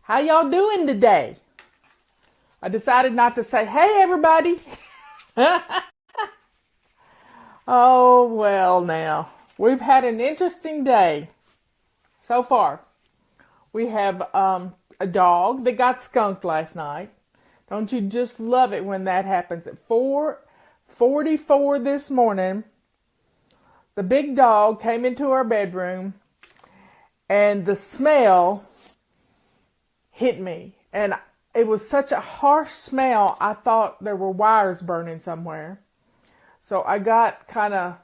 How y'all doing today? I decided not to say, hey, everybody. Oh, well, now. We've had an interesting day so far. We have a dog that got skunked last night. Don't you just love it when that happens? At 4:44 this morning, the big dog came into our bedroom, and the smell hit me. And it was such a harsh smell, I thought there were wires burning somewhere. So I got kind of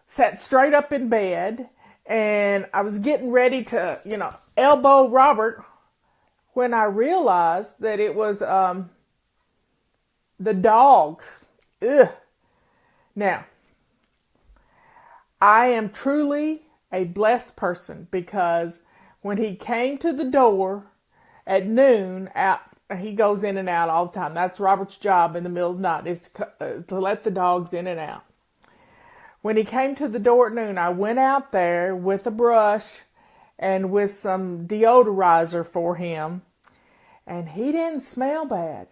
sat straight up in bed, and I was getting ready to, elbow Robert when I realized that it was the dog. Ugh. Now, I am truly a blessed person because when he came to the door at noon, he goes in and out all the time. That's Robert's job in the middle of the night, is to let the dogs in and out. When he came to the door at noon, I went out there with a brush and with some deodorizer for him, and he didn't smell bad.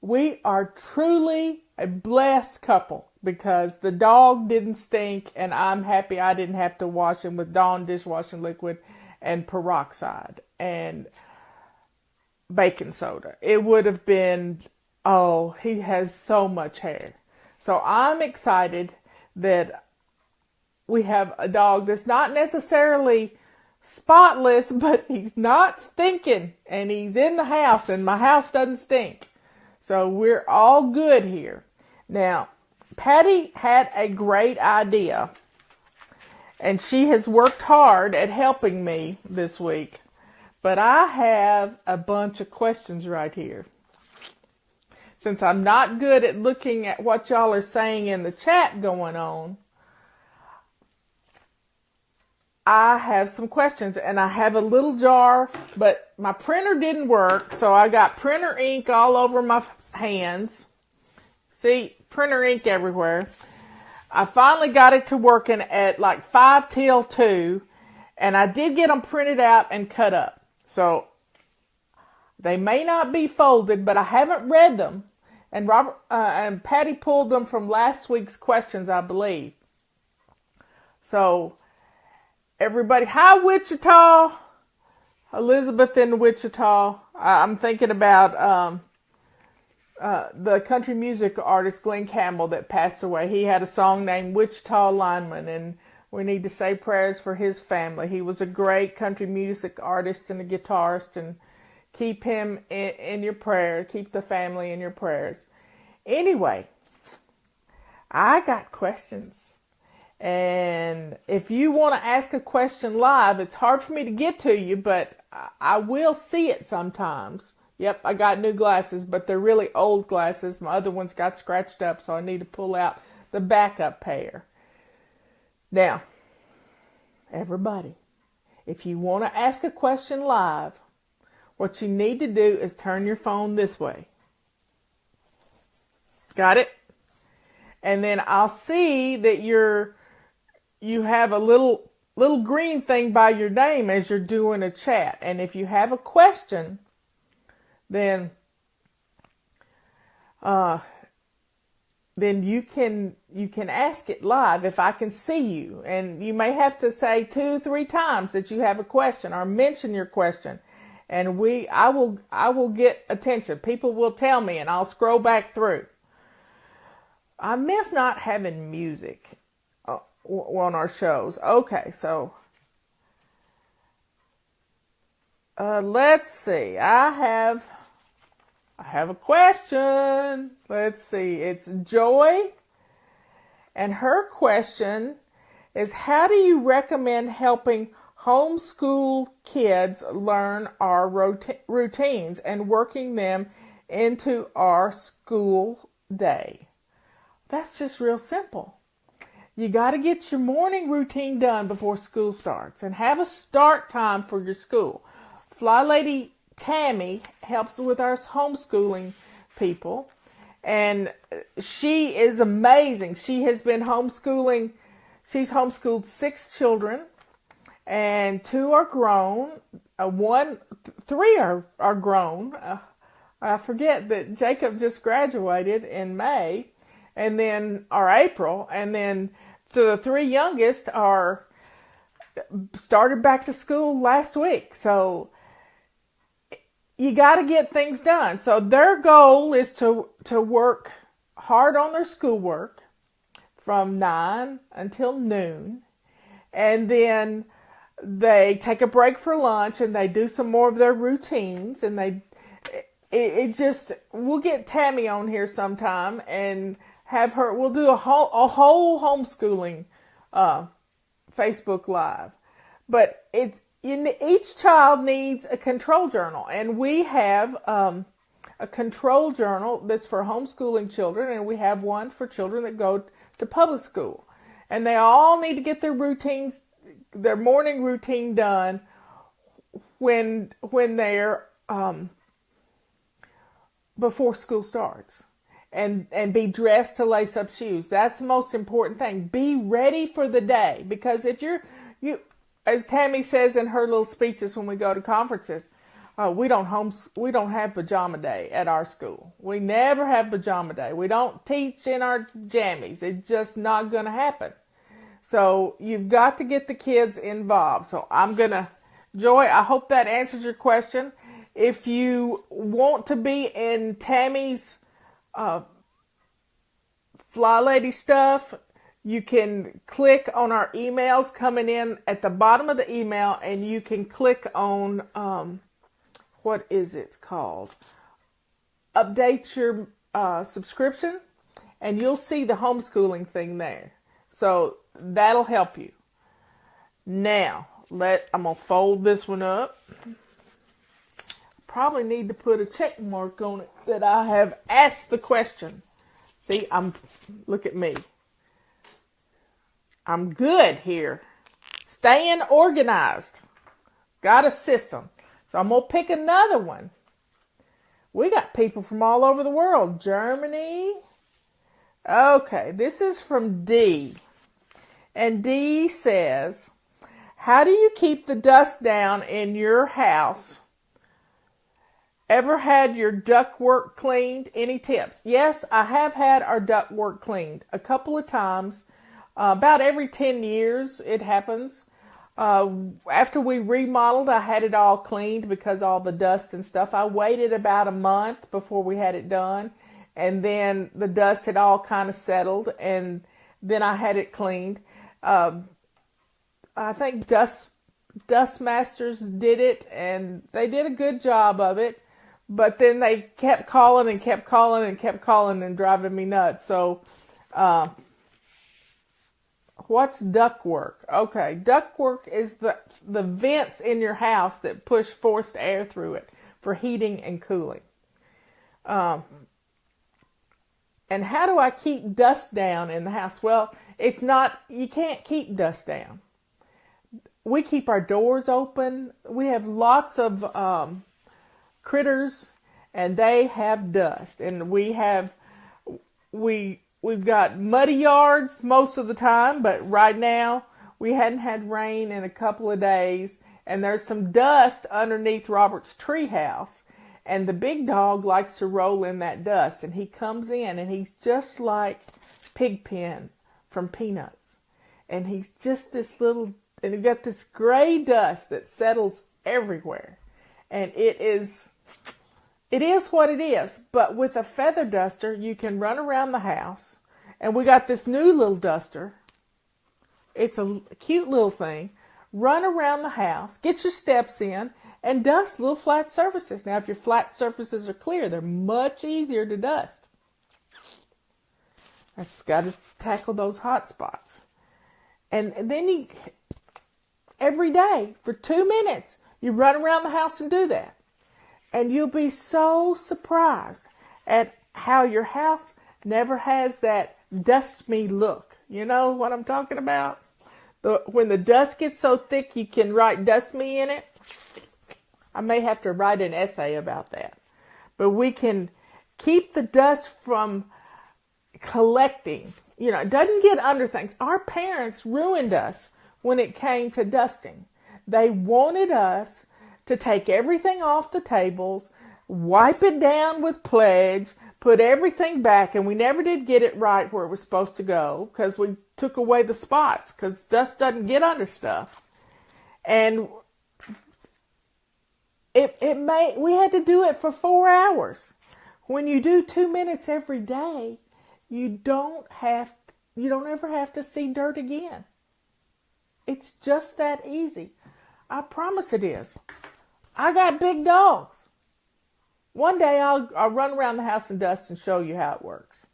We are truly a blessed couple because the dog didn't stink, and I'm happy I didn't have to wash him with Dawn dishwashing liquid and peroxide and baking soda. It would have been, he has so much hair. So I'm excited that we have a dog that's not necessarily spotless, but he's not stinking, and he's in the house, and my house doesn't stink. So we're all good here. Now, Patty had a great idea, and she has worked hard at helping me this week. But I have a bunch of questions right here. Since I'm not good at looking at what y'all are saying in the chat going on, I have some questions, and I have a little jar, but my printer didn't work, so I got printer ink all over my hands. See, printer ink everywhere. I finally got it to working at like 5 till 2, and I did get them printed out and cut up. So they may not be folded, but I haven't read them. And Robert and Patty pulled them from last week's questions, I believe. So everybody, hi Wichita, Elizabeth in Wichita. I'm thinking about the country music artist Glenn Campbell that passed away. He had a song named Wichita Lineman, and we need to say prayers for his family. He was a great country music artist and a guitarist, and keep him in your prayer. Keep the family in your prayers. Anyway, I got questions. And if you want to ask a question live, it's hard for me to get to you, but I will see it sometimes. Yep, I got new glasses, but they're really old glasses. My other ones got scratched up, so I need to pull out the backup pair. Now, everybody, if you want to ask a question live, what you need to do is turn your phone this way. Got it? And then I'll see that you have a little green thing by your name as you're doing a chat. And if you have a question, then you can ask it live if I can see you. And you may have to say 2-3 times that you have a question or mention your question. And I will get attention. People will tell me, and I'll scroll back through. I miss not having music on our shows. Okay, so let's see. I have a question. Let's see. It's Joy, and her question is, how do you recommend helping homeschool kids learn our routines and working them into our school day? That's just real simple. You got to get your morning routine done before school starts and have a start time for your school. FlyLady Tammy helps with our homeschooling people, and she is amazing. She has been homeschooling. She's homeschooled 6 children, and 2 are grown. three are grown. I forget that Jacob just graduated in May, and then or April, and then the three youngest are started back to school last week. So you got to get things done. So their goal is to work hard on their schoolwork from 9 until noon, and then they take a break for lunch and they do some more of their routines, and we'll get Tammy on here sometime and have her, we'll do a whole homeschooling Facebook Live. But each child needs a control journal, and we have a control journal that's for homeschooling children, and we have one for children that go to public school. And they all need to get their routines, their morning routine done when they're before school starts, and be dressed to lace up shoes. That's the most important thing. Be ready for the day, because if you as Tammy says in her little speeches when we go to conferences, we don't have pajama day at our school. We never have pajama day. We don't teach in our jammies. It's just not going to happen. So you've got to get the kids involved. So Joy, I hope that answers your question. If you want to be in Tammy's FlyLady stuff, you can click on our emails coming in at the bottom of the email, and you can click on, what is it called? Update your subscription, and you'll see the homeschooling thing there. So that'll help you. Now, I'm going to fold this one up. Probably need to put a check mark on it that I have asked the question. See, look at me. I'm good here. Staying organized. Got a system. So I'm going to pick another one. We got people from all over the world. Germany. Okay, this is from D. And D says, how do you keep the dust down in your house? Ever had your ductwork cleaned? Any tips? Yes, I have had our ductwork cleaned a couple of times. About every 10 years it happens. After we remodeled, I had it all cleaned because all the dust and stuff. I waited about a month before we had it done. And then the dust had all kind of settled. And then I had it cleaned. I think Dust Masters did it. And they did a good job of it. But then they kept calling and kept calling and kept calling and driving me nuts. So, what's ductwork? Okay, ductwork is the vents in your house that push forced air through it for heating and cooling. And how do I keep dust down in the house? Well, you can't keep dust down. We keep our doors open. We have lots of critters, and they have dust, and we've got muddy yards most of the time, but right now we hadn't had rain in a couple of days, and there's some dust underneath Robert's tree house, and the big dog likes to roll in that dust, and he comes in, and he's just like Pigpen from Peanuts, and he's just this little, and he got this gray dust that settles everywhere, and it is what it is. But with a feather duster, you can run around the house. And we got this new little duster. It's a cute little thing. Run around the house, get your steps in, and dust little flat surfaces. Now, if your flat surfaces are clear, they're much easier to dust. That's got to tackle those hot spots. And then every day, for 2 minutes, you run around the house and do that. And you'll be so surprised at how your house never has that dust me look. You know what I'm talking about? When the dust gets so thick you can write dust me in it. I may have to write an essay about that. But we can keep the dust from collecting. You know, it doesn't get under things. Our parents ruined us when it came to dusting. They wanted us to take everything off the tables, wipe it down with Pledge, put everything back, and we never did get it right where it was supposed to go because we took away the spots because dust doesn't get under stuff. And we had to do it for 4 hours. When you do 2 minutes every day, you don't ever have to see dirt again. It's just that easy. I promise it is. I got big dogs. One day I'll run around the house and dust and show you how it works.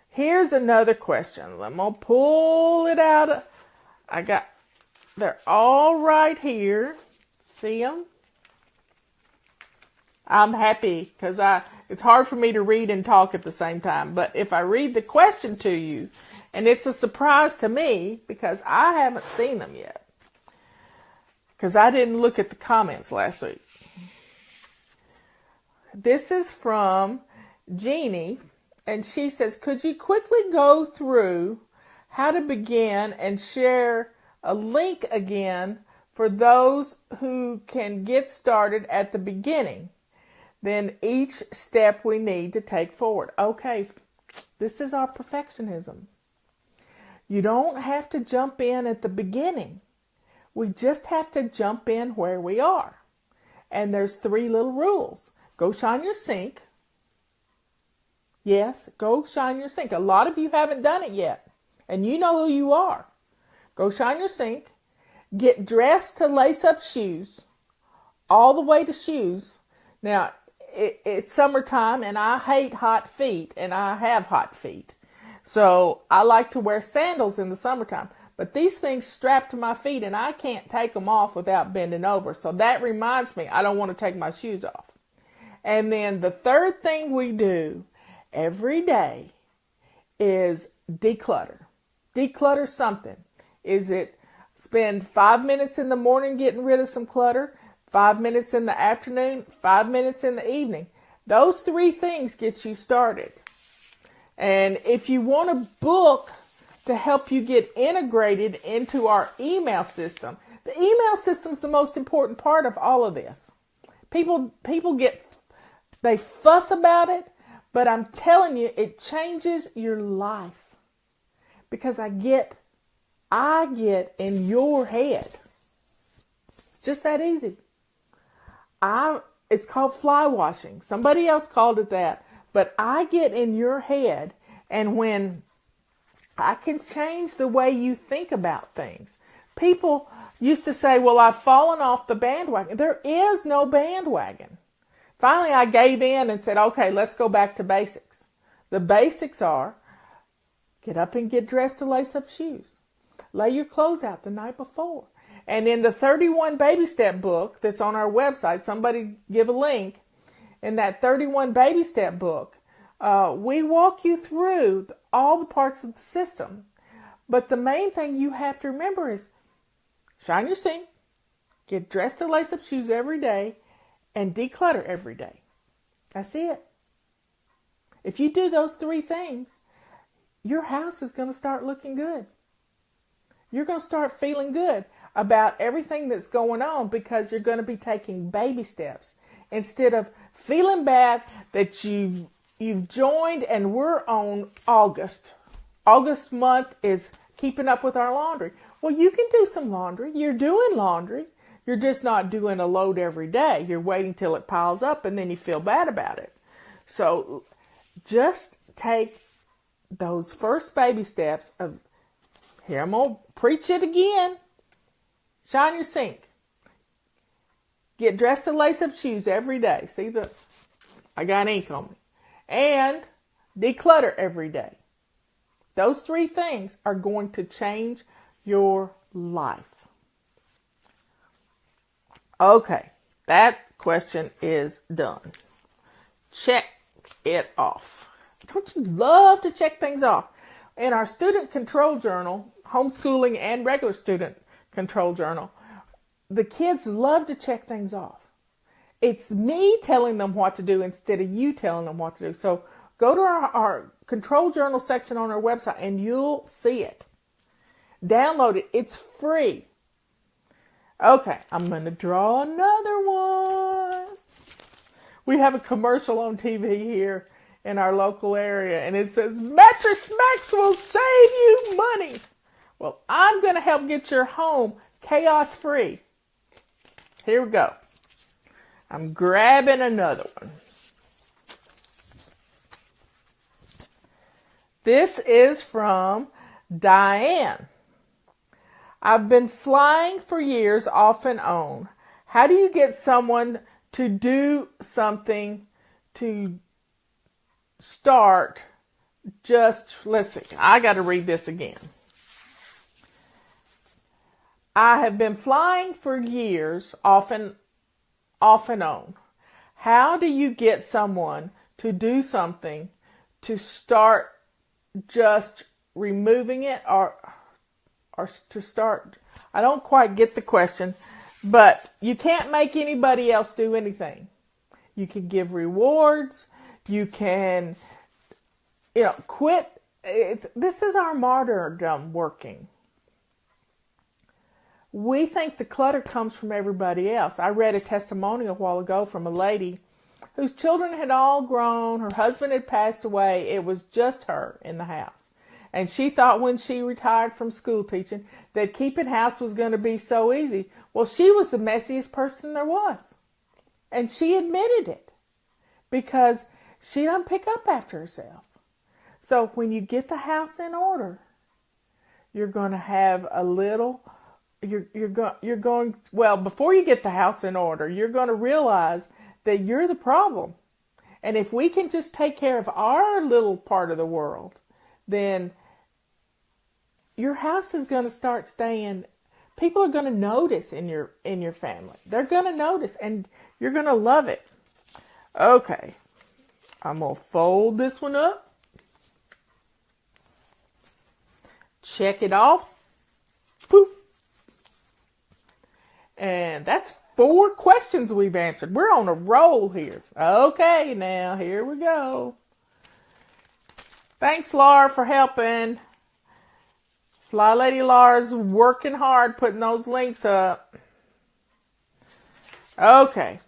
Here's another question. I'm going to pull it out. They're all right here. See them? I'm happy because it's hard for me to read and talk at the same time. But if I read the question to you, and it's a surprise to me because I haven't seen them yet. Because I didn't look at the comments last week. This is from Jeannie, and she says, could you quickly go through how to begin and share a link again for those who can get started at the beginning? Then each step we need to take forward. Okay, this is our perfectionism. You don't have to jump in at the beginning. We just have to jump in where we are. And there's 3 little rules. Go shine your sink. Yes, go shine your sink. A lot of you haven't done it yet. And you know who you are. Go shine your sink. Get dressed to lace up shoes. All the way to shoes. Now, it's summertime and I hate hot feet. And I have hot feet. So I like to wear sandals in the summertime. But these things strap to my feet and I can't take them off without bending over. So that reminds me, I don't want to take my shoes off. And then the third thing we do every day is declutter. Declutter something. Is it spend 5 minutes in the morning getting rid of some clutter, 5 minutes in the afternoon, 5 minutes in the evening? Those 3 things get you started. And if you want a book to help you get integrated into our email system, the email system is the most important part of all of this. People they fuss about it, but I'm telling you, it changes your life. Because I get in your head. Just that easy. It's called fly washing. Somebody else called it that. But I get in your head, and when I can change the way you think about things. People used to say, well, I've fallen off the bandwagon. There is no bandwagon. Finally, I gave in and said, okay, let's go back to basics. The basics are get up and get dressed to lace up shoes. Lay your clothes out the night before. And in the 31 Baby Step book that's on our website, somebody give a link. In that 31 Baby Step book, we walk you through all the parts of the system. But the main thing you have to remember is shine your sink, get dressed to lace up shoes every day, and declutter every day. That's it. If you do those 3 things, your house is going to start looking good. You're going to start feeling good about everything that's going on because you're going to be taking baby steps instead of feeling bad that you've joined and we're on August. August month is keeping up with our laundry. Well, you can do some laundry. You're doing laundry. You're just not doing a load every day. You're waiting till it piles up and then you feel bad about it. So just take those first baby steps of, here I'm going to preach it again. Shine your sink. Get dressed to lace up shoes every day. See, I got ink on me. And declutter every day. Those 3 things are going to change your life. Okay, that question is done. Check it off. Don't you love to check things off? In our student control journal, homeschooling and regular student control journal, the kids love to check things off. It's me telling them what to do instead of you telling them what to do. So go to our control journal section on our website and you'll see it. Download it. It's free. Okay, I'm going to draw another one. We have a commercial on TV here in our local area, and it says, Mattress Max will save you money. Well, I'm going to help get your home chaos-free. Here we go. I'm grabbing another one. This is from Diane. I've been flying for years off and on. How do you get someone to do something to start let's see, I got to read this again. I have been flying for years off and on. How do you get someone to do something to start just removing it or to start? I don't quite get the question, but you can't make anybody else do anything. You can give rewards. You can, quit. This is our martyrdom working. We think the clutter comes from everybody else. I read a testimonial a while ago from a lady whose children had all grown. Her husband had passed away. It was just her in the house. And she thought when she retired from school teaching that keeping house was going to be so easy. Well, she was the messiest person there was. And she admitted it because she doesn't pick up after herself. So when you get the house in order, you're going to have a little, before you get the house in order, you're going to realize that you're the problem. And if we can just take care of our little part of the world, then your house is going to start staying. People are going to notice in your family. They're going to notice, and you're going to love it. Okay, I'm going to fold this one up. Check it off. Poof. And that's 4 questions we've answered. We're on a roll here. Okay, now here we go. Thanks, Laura, for helping. FlyLady Laura's working hard putting those links up. Okay.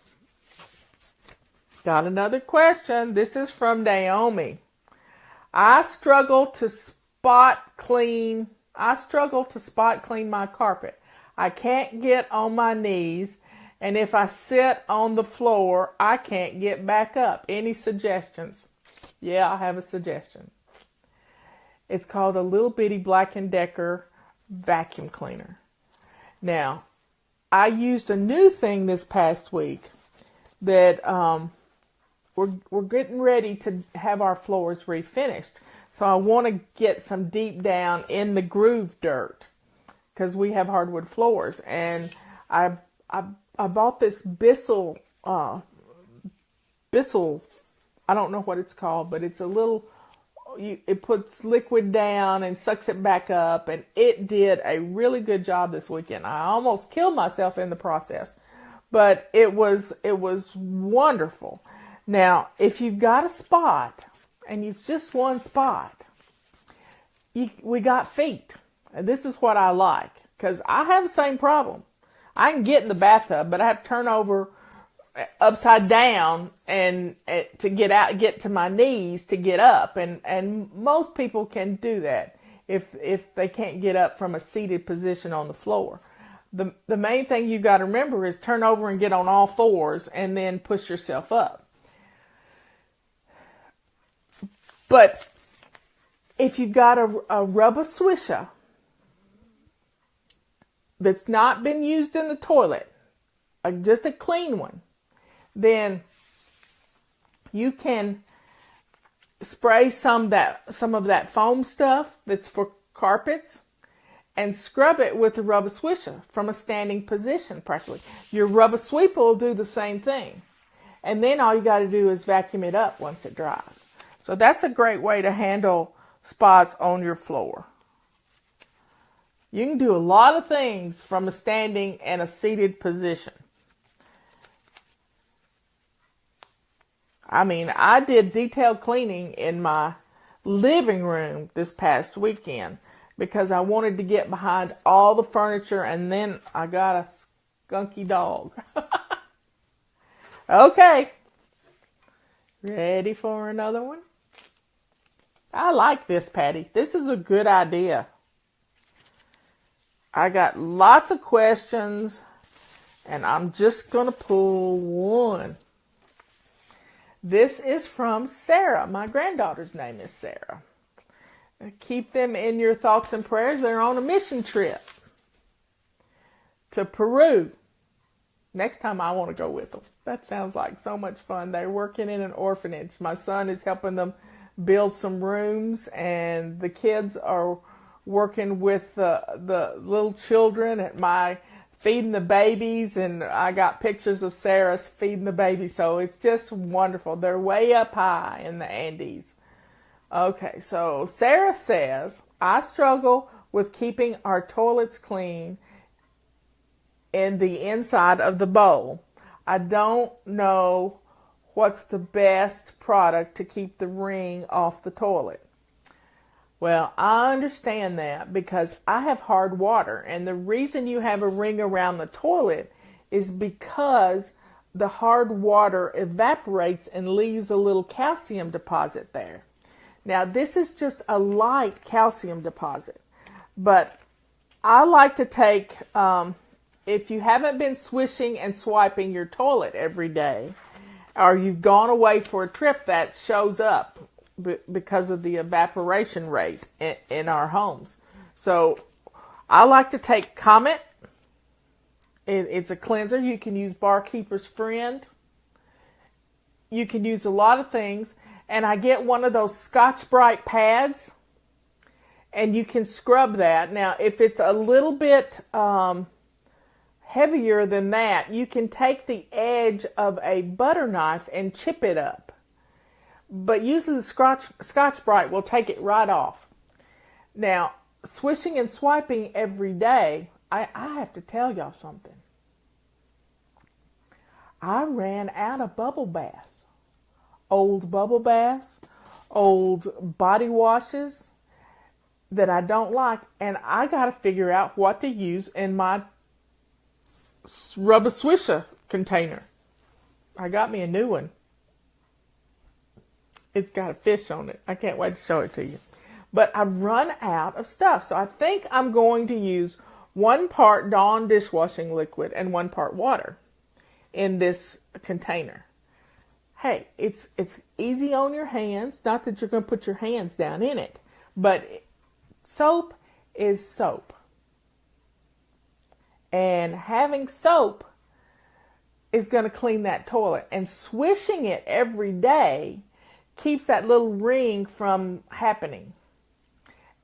Got another question. This is from Naomi. I struggle to spot clean my carpet. I can't get on my knees, and if I sit on the floor, I can't get back up. Any suggestions? Yeah, I have a suggestion. It's called a Little Bitty Black & Decker vacuum cleaner. Now, I used a new thing this past week that we're getting ready to have our floors refinished. So I want to get some deep down in the groove dirt because we have hardwood floors. And I bought this Bissell, I don't know what it's called, but it's a little, it puts liquid down and sucks it back up, and it did a really good job this weekend. I almost killed myself in the process, but it was wonderful. Now, if you've got a spot, and it's just one spot, we got feet. And this is what I like, because I have the same problem. I can get in the bathtub, but I have to turn over upside down and to get to my knees to get up. And most people can do that if they can't get up from a seated position on the floor. The main thing you got to remember is turn over and get on all fours and then push yourself up. But if you got a rubber swisher that's not been used in the toilet, just a clean one, then you can spray some of that foam stuff that's for carpets and scrub it with a rubber swisher from a standing position practically. Your rubber sweeper will do the same thing. And then all you got to do is vacuum it up once it dries. So that's a great way to handle spots on your floor. You can do a lot of things from a standing and a seated position. I mean, I did detailed cleaning in my living room this past weekend because I wanted to get behind all the furniture, and then I got a Gunky dog. Okay. Ready for another one? I like this, Patty. This is a good idea. I got lots of questions, and I'm just going to pull one. This is from Sarah. My granddaughter's name is Sarah. Keep them in your thoughts and prayers. They're on a mission trip to Peru. Next time I want to go with them. That sounds like so much fun. They're working in an orphanage. My son is helping them build some rooms, and the kids are working with the little children at my feeding the babies, and I got pictures of Sarah feeding the baby, so it's just wonderful. They're way up high in the Andes. Okay, so Sarah says, I struggle with keeping our toilets clean in the inside of the bowl. I don't know what's the best product to keep the ring off the toilet. Well, I understand that because I have hard water, and the reason you have a ring around the toilet is because the hard water evaporates and leaves a little calcium deposit there. Now, this is just a light calcium deposit, but I like to take, if you haven't been swishing and swiping your toilet every day, or you've gone away for a trip, that shows up because of the evaporation rate in our homes. So I like to take Comet. It's a cleanser. You can use Barkeeper's Friend. You can use a lot of things. And I get one of those Scotch-Brite pads, and you can scrub that. Now, if it's a little bit heavier than that, you can take the edge of a butter knife and chip it up. But using the Scotch-Brite will take it right off. Now, swishing and swiping every day, I have to tell y'all something. I ran out of bubble baths. Old bubble baths, old body washes that I don't like, and I got to figure out what to use in my Rub-A-Swisher container. I got me a new one. It's got a fish on it. I can't wait to show it to you. But I've run out of stuff, so I think I'm going to use 1 part Dawn dishwashing liquid and 1 part water in this container. Hey, it's easy on your hands. Not that you're going to put your hands down in it, but soap is soap. And having soap is going to clean that toilet. And swishing it every day keeps that little ring from happening.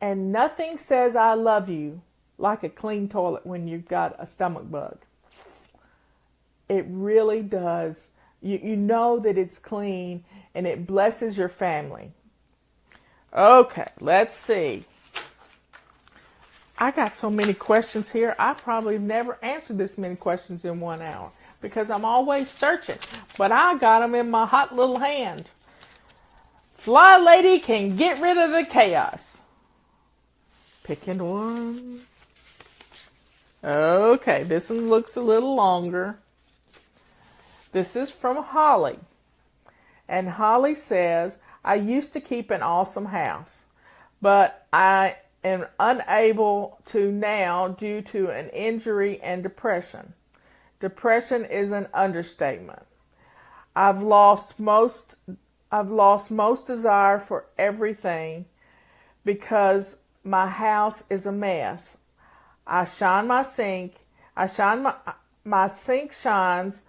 And nothing says I love you like a clean toilet when you've got a stomach bug. It really does. You know that it's clean, and it blesses your family. Okay, let's see. I got so many questions here. I probably never answered this many questions in 1 hour because I'm always searching. But I got them in my hot little hand. FlyLady can get rid of the chaos. Picking one. Okay, this one looks a little longer. This is from Holly. And Holly says, I used to keep an awesome house, but I am unable to now due to an injury and depression. Depression is an understatement. I've lost most desire for everything because my house is a mess. My sink shines.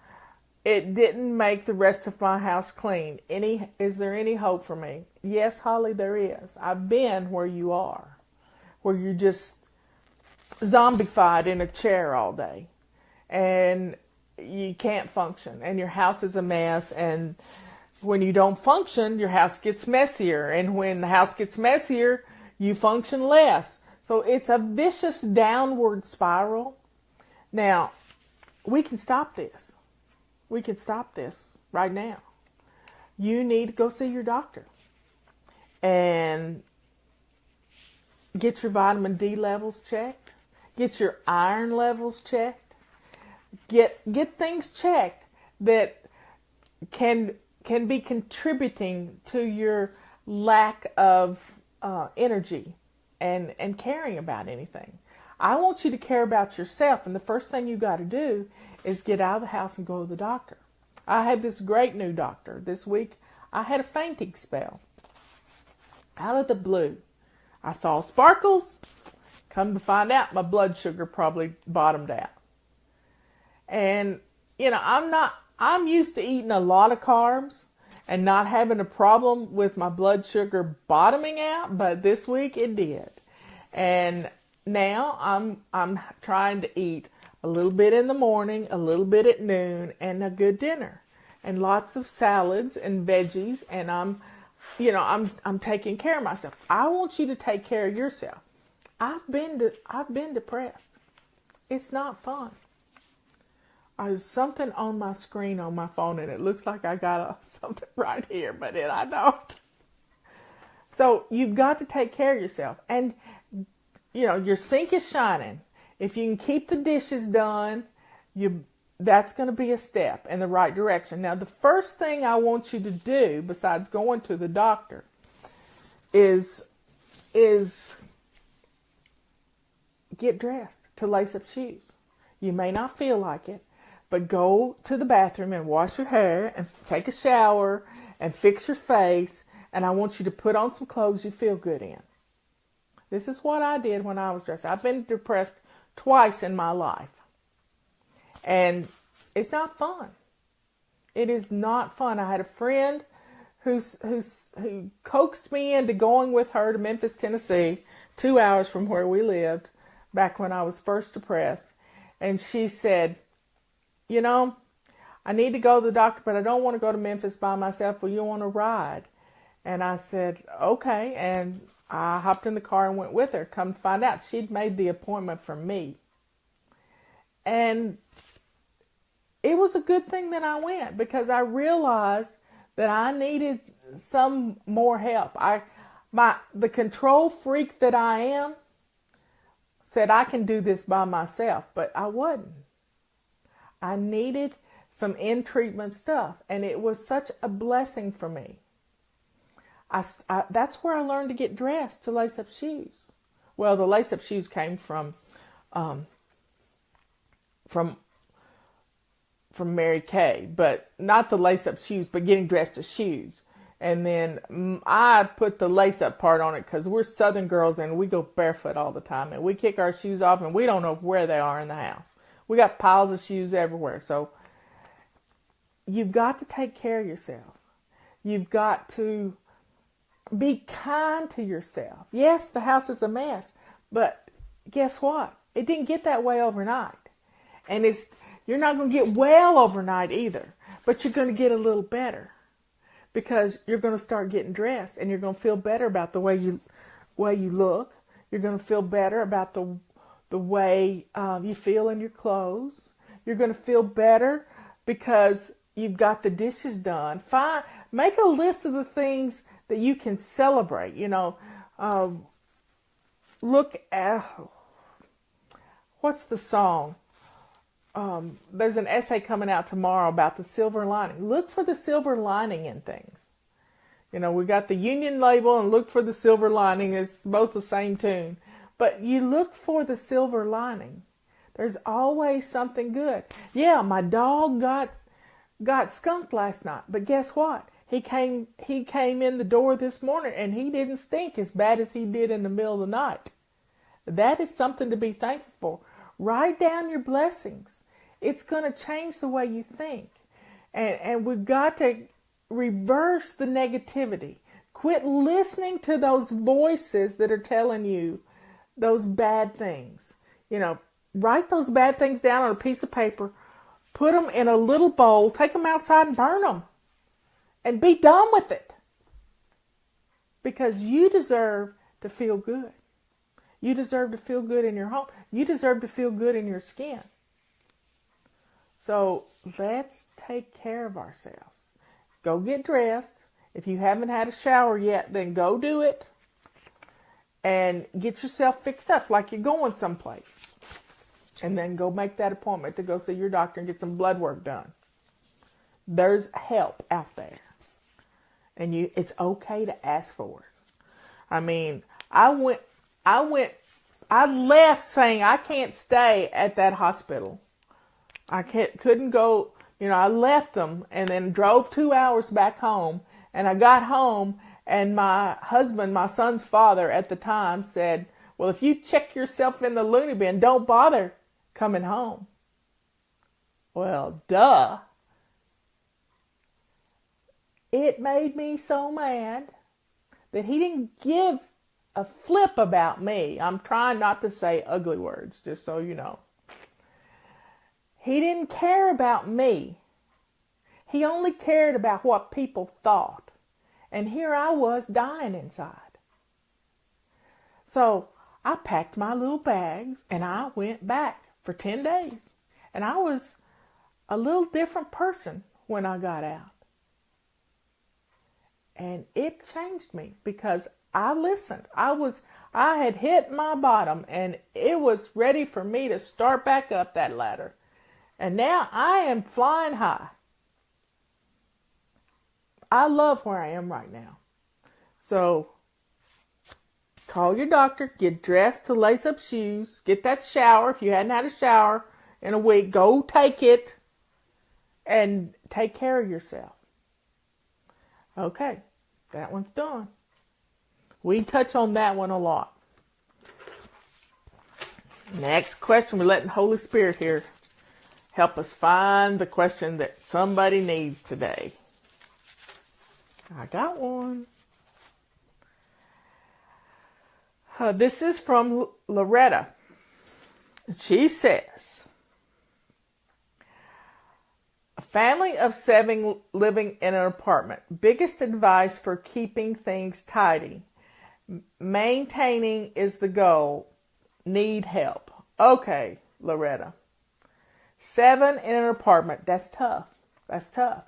It didn't make the rest of my house clean. Is there any hope for me? Yes, Holly, there is. I've been where you are, where you're just zombified in a chair all day, and you can't function, and your house is a mess, and when you don't function, your house gets messier, and when the house gets messier, you function less. So it's a vicious downward spiral. Now, we can stop this. We can stop this right now. You need to go see your doctor and get your vitamin D levels checked. Get your iron levels checked. Get things checked that can be contributing to your lack of energy and caring about anything. I want you to care about yourself, and the first thing you got to do is get out of the house and go to the doctor. I had this great new doctor. This week I had a fainting spell. Out of the blue, I saw sparkles. Come to find out, my blood sugar probably bottomed out. And, I'm used to eating a lot of carbs and not having a problem with my blood sugar bottoming out, but this week it did. And now I'm trying to eat a little bit in the morning, a little bit at noon, and a good dinner, and lots of salads and veggies, and I'm taking care of myself. I want you to take care of yourself. I've been depressed. It's not fun. There's something on my screen on my phone, and it looks like I got something right here, but I don't. So you've got to take care of yourself. And, your sink is shining. If you can keep the dishes done, that's going to be a step in the right direction. Now, the first thing I want you to do, besides going to the doctor, is get dressed to lace up shoes. You may not feel like it, but go to the bathroom and wash your hair and take a shower and fix your face. And I want you to put on some clothes you feel good in. This is what I did when I was dressed. I've been depressed twice in my life. And it's not fun. It is not fun. I had a friend who coaxed me into going with her to Memphis, Tennessee, 2 hours from where we lived, back when I was first depressed. And she said, I need to go to the doctor, but I don't want to go to Memphis by myself. Well, you want to ride? And I said, okay. And I hopped in the car and went with her. Come to find out, she'd made the appointment for me. And it was a good thing that I went, because I realized that I needed some more help. The control freak that I am said I can do this by myself, but I wasn't. I needed some in-treatment stuff, and it was such a blessing for me. That's where I learned to get dressed to lace up shoes. Well, the lace up shoes came from Mary Kay, but not the lace up shoes, but getting dressed to shoes. And then I put the lace up part on it because we're Southern girls and we go barefoot all the time, and we kick our shoes off and we don't know where they are in the house. We got piles of shoes everywhere. So you've got to take care of yourself. You've got to be kind to yourself. Yes, the house is a mess, but guess what? It didn't get that way overnight. And you're not going to get well overnight either, but you're going to get a little better, because you're going to start getting dressed and you're going to feel better about the way you look. You're going to feel better about the way you feel in your clothes. You're going to feel better because you've got the dishes done. Make a list of the things that you can celebrate. Look at, what's the song? There's an essay coming out tomorrow about the silver lining. Look for the silver lining in things. We got the Union label and look for the silver lining. It's both the same tune. But you look for the silver lining. There's always something good. Yeah, my dog got skunked last night, but guess what? He came in the door this morning and he didn't stink as bad as he did in the middle of the night. That is something to be thankful for. Write down your blessings. It's going to change the way you think. And we've got to reverse the negativity. Quit listening to those voices that are telling you those bad things. Write those bad things down on a piece of paper, put them in a little bowl, take them outside and burn them. And be done with it. Because you deserve to feel good. You deserve to feel good in your home. You deserve to feel good in your skin. So let's take care of ourselves. Go get dressed. If you haven't had a shower yet, then go do it. And get yourself fixed up like you're going someplace. and then go make that appointment to go see your doctor and get some blood work done. There's help out there. And it's okay to ask for it. I mean, I left saying I can't stay at that hospital. I couldn't go, I left them and then drove 2 hours back home. And I got home and my husband, my son's father at the time, said, well, if you check yourself in the loony bin, don't bother coming home. Well, duh. It made me so mad that he didn't give a flip about me. I'm trying not to say ugly words, just so you know. He didn't care about me. He only cared about what people thought. And here I was dying inside. So I packed my little bags and I went back for 10 days. And I was a little different person when I got out. And it changed me because I listened. I had hit my bottom and it was ready for me to start back up that ladder. And now I am flying high. I love where I am right now. So call your doctor, get dressed to lace up shoes, get that shower. If you hadn't had a shower in a week, go take it and take care of yourself. Okay, that one's done. We touch on that one a lot. Next question, we're letting Holy Spirit here help us find the question that somebody needs today. I got one. This is from Loretta. She says, a family of 7 living in an apartment. Biggest advice for keeping things tidy. Maintaining is the goal. Need help. Okay, Loretta. 7 in an apartment. That's tough. That's tough.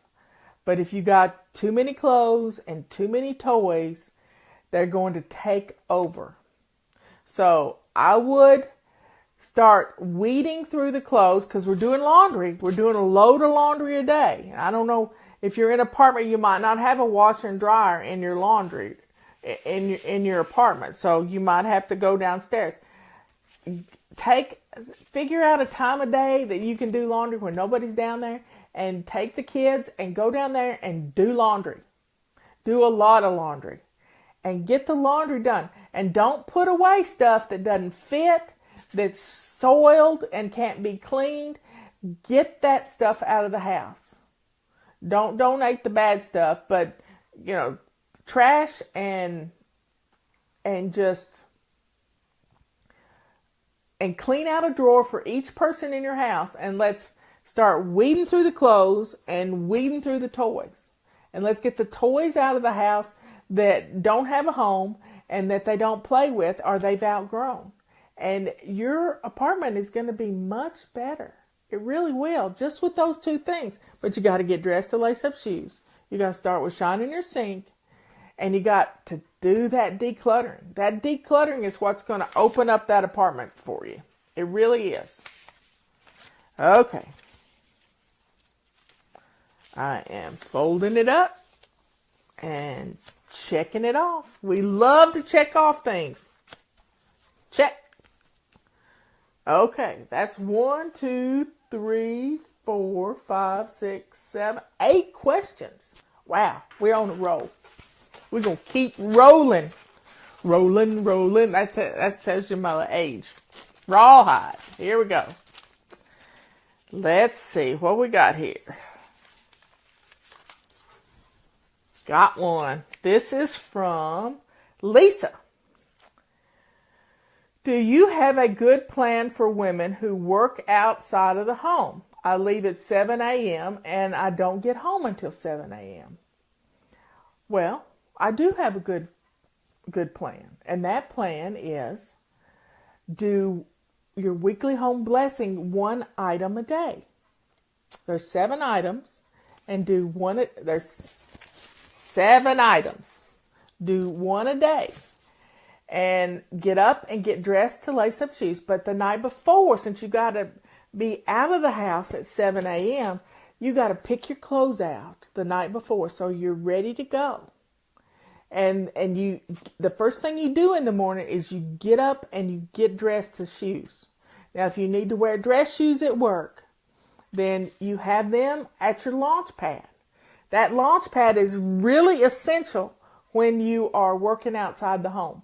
But if you got too many clothes and too many toys, they're going to take over. So I would start weeding through the clothes because we're doing laundry. We're doing a load of laundry a day. I don't know if you're in an apartment, you might not have a washer and dryer in your laundry in your apartment. So you might have to go downstairs. Figure out a time of day that you can do laundry when nobody's down there, and take the kids and go down there and do laundry. Do a lot of laundry and get the laundry done. And don't put away stuff that doesn't fit, that's soiled and can't be cleaned. Get that stuff out of the house. Don't donate the bad stuff, but trash and clean out a drawer for each person in your house, and let's start weeding through the clothes and weeding through the toys. And let's get the toys out of the house that don't have a home and that they don't play with or they've outgrown. And your apartment is going to be much better. It really will, just with those 2 things. But you got to get dressed to lace up shoes. You got to start with shining your sink. And you got to do that decluttering. That decluttering is what's going to open up that apartment for you. It really is. Okay. I am folding it up and checking it off. We love to check off things. Check. Okay, that's 1, 2, 3, 4, 5, 6, 7, 8 questions. Wow, we're on a roll. We're going to keep rolling. Rolling. That tells you my age. Rawhide. Here we go. Let's see what we got here. Got one. This is from Lisa. Do you have a good plan for women who work outside of the home? I leave at 7 a.m. and I don't get home until 7 a.m. Well, I do have a good plan. And that plan is do your weekly home blessing 1 item a day. There's 7 items and do one. There's 7 items. Do 1 a day. and get up and get dressed to lace up shoes. But the night before, since you got to be out of the house at 7 a.m., you got to pick your clothes out the night before so you're ready to go. And you, the first thing you do in the morning is you get up and you get dressed to shoes. Now, if you need to wear dress shoes at work, then you have them at your launch pad. That launch pad is really essential when you are working outside the home.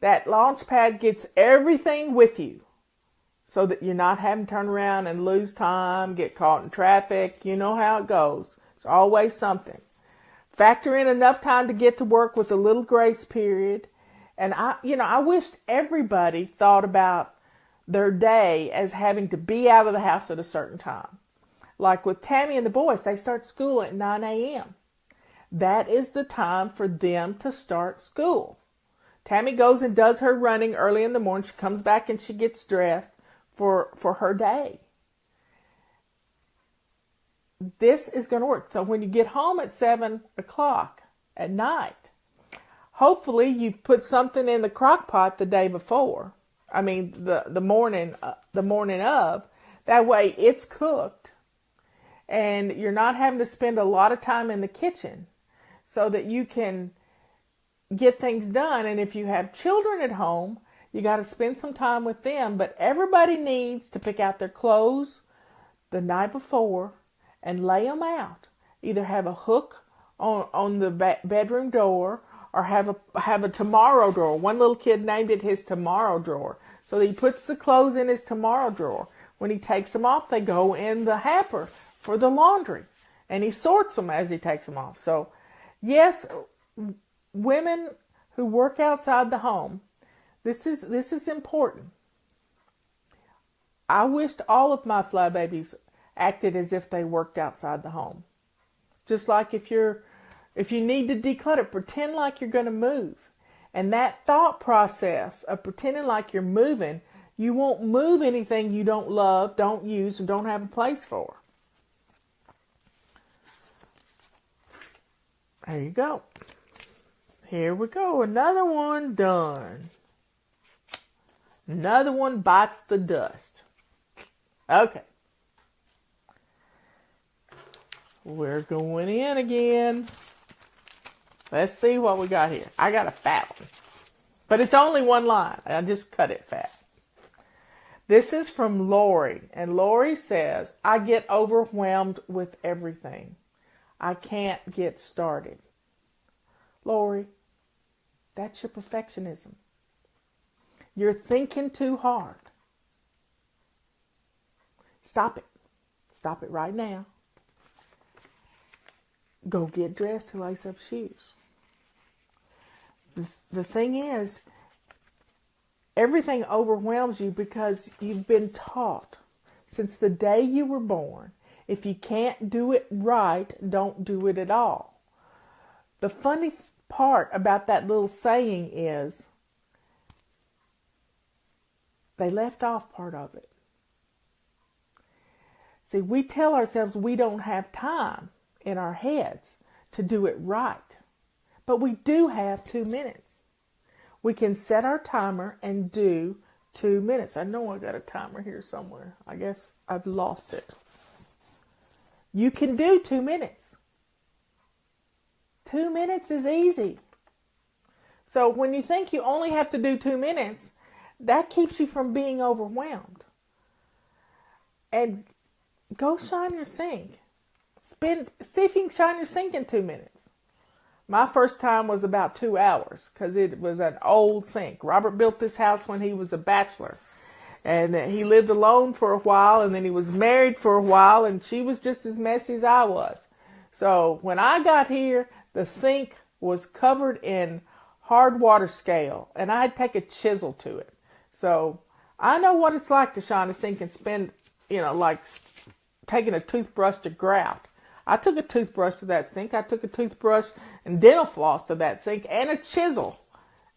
That launch pad gets everything with you so that you're not having to turn around and lose time, get caught in traffic. You know how it goes. It's always something. Factor in enough time to get to work with a little grace period. And I wished everybody thought about their day as having to be out of the house at a certain time. Like with Tammy and the boys, they start school at 9 a.m. That is the time for them to start school. Tammy goes and does her running early in the morning. She comes back and she gets dressed for her day. This is going to work. So when you get home at 7 o'clock at night, hopefully you've put something in the crock pot the day before. I mean, the morning of. That way it's cooked. And you're not having to spend a lot of time in the kitchen so that you can get things done. And if you have children at home, you got to spend some time with them. But everybody needs to pick out their clothes the night before and lay them out. Either have a hook on the bedroom door or have a tomorrow drawer. One little kid named it his tomorrow drawer. So he puts the clothes in his tomorrow drawer. When he takes them off, they go in the hamper for the laundry. And he sorts them as he takes them off. So, yes, women who work outside the home, this is important. I wished all of my fly babies acted as if they worked outside the home. Just like if you need to declutter, pretend like you're going to move. And that thought process of pretending like you're moving, you won't move anything you don't love, don't use, or don't have a place for. There you go. Here we go. Another one done. Another one bites the dust. Okay. We're going in again. Let's see what we got here. I got a fat one. But it's only one line. I just cut it fat. This is from Lori. And Lori says, I get overwhelmed with everything. I can't get started. Lori, that's your perfectionism. You're thinking too hard. Stop it. Stop it right now. Go get dressed to lace up shoes. The thing is, everything overwhelms you because you've been taught since the day you were born, if you can't do it right, don't do it at all. The funny part about that little saying is they left off part of it. See, we tell ourselves we don't have time in our heads to do it right. But we do have 2 minutes. We can set our timer and do 2 minutes. I know I got a timer here somewhere. I guess I've lost it. You can do 2 minutes. 2 minutes is easy. So when you think you only have to do 2 minutes, that keeps you from being overwhelmed. And go shine your sink. See if you can shine your sink in 2 minutes. My first time was about 2 hours because it was an old sink. Robert built this house when he was a bachelor. And he lived alone for a while, and then he was married for a while, and she was just as messy as I was. So when I got here, the sink was covered in hard water scale, and I had to take a chisel to it. So I know what it's like to shine a sink and spend, like taking a toothbrush to grout. I took a toothbrush to that sink. I took a toothbrush and dental floss to that sink and a chisel.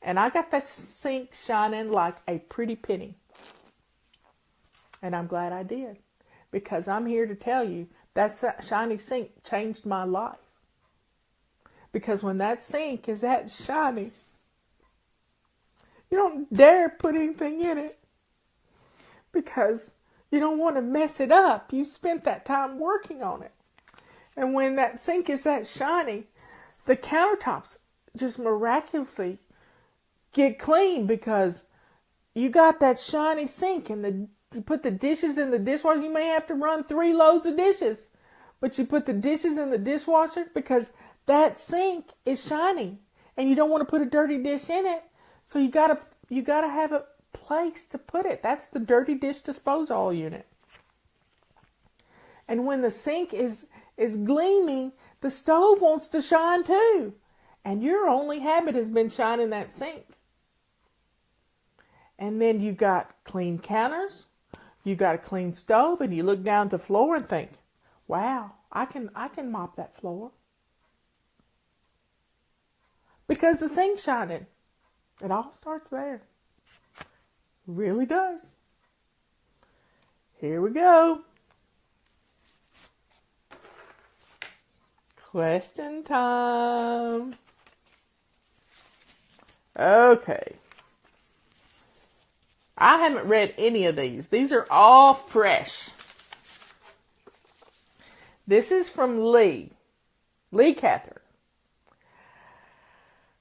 And I got that sink shining like a pretty penny. And I'm glad I did. Because I'm here to tell you that shiny sink changed my life. Because when that sink is that shiny, You don't dare put anything in it because you don't want to mess it up. You spent that time working on it. And when that sink is that shiny, the countertops just miraculously get clean because you got that shiny sink and you put the dishes in the dishwasher. You may have to run 3 loads of dishes, but you put the dishes in the dishwasher because that sink is shiny and you don't want to put a dirty dish in it. So you gotta have a place to put it. That's the dirty dish disposal unit. And when the sink is gleaming, the stove wants to shine too. And your only habit has been shining that sink. And then you got clean counters, you got a clean stove, and you look down at the floor and think, wow, I can mop that floor. Because the sink's shining. It all starts there. Really does. Here we go. Question time. Okay. I haven't read any of these. These are all fresh. This is from Lee Catherine.